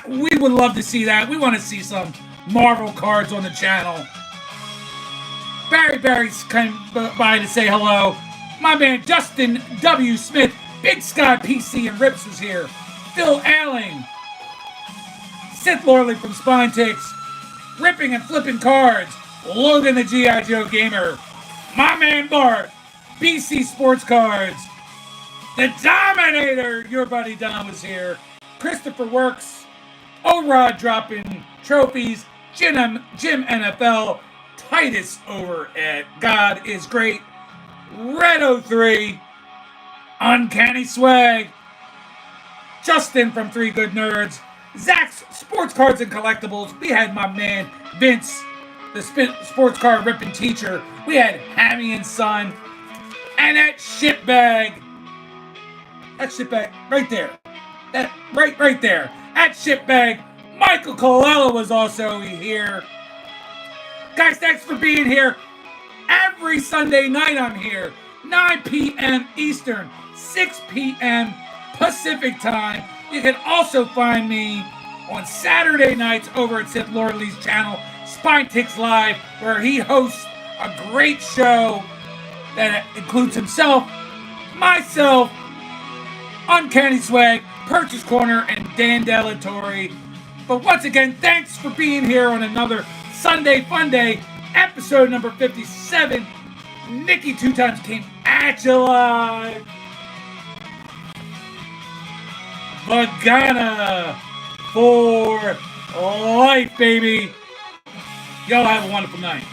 We would love to see that. We want to see some Marvel cards on the channel. Barry's came by to say hello. My man Justin W. Smith, Big Sky PC and Rips is here. Phil Alling, Sith Lordly from Spine Ticks, ripping and flipping cards. Logan the G.I. Joe Gamer, my man Bart, BC Sports Cards, the Dominator, your buddy Dom was here. Christopher Works, O-Rod dropping trophies, Jim NFL, Titus over at God is Great, Red 03, Uncanny Swag, Justin from Three Good Nerds, Zach's Sports Cards and Collectibles. We had my man Vince, the sports card ripping teacher. We had Hammy and Son, and that shitbag right there. That right there. That shitbag. Michael Colella was also here. Guys, thanks for being here. Every Sunday night I'm here. 9 p.m. Eastern, 6 p.m. Pacific time. You can also find me on Saturday nights over at Sith Lordly's channel, Spine Ticks Live, where he hosts a great show that includes himself, myself, Uncanny Swag, Purchase Corner, and Dan Delatorre. But once again, thanks for being here on another Sunday Funday, episode number 57. Nikki 2Times came at you live. Vagana for life, baby. Y'all have a wonderful night.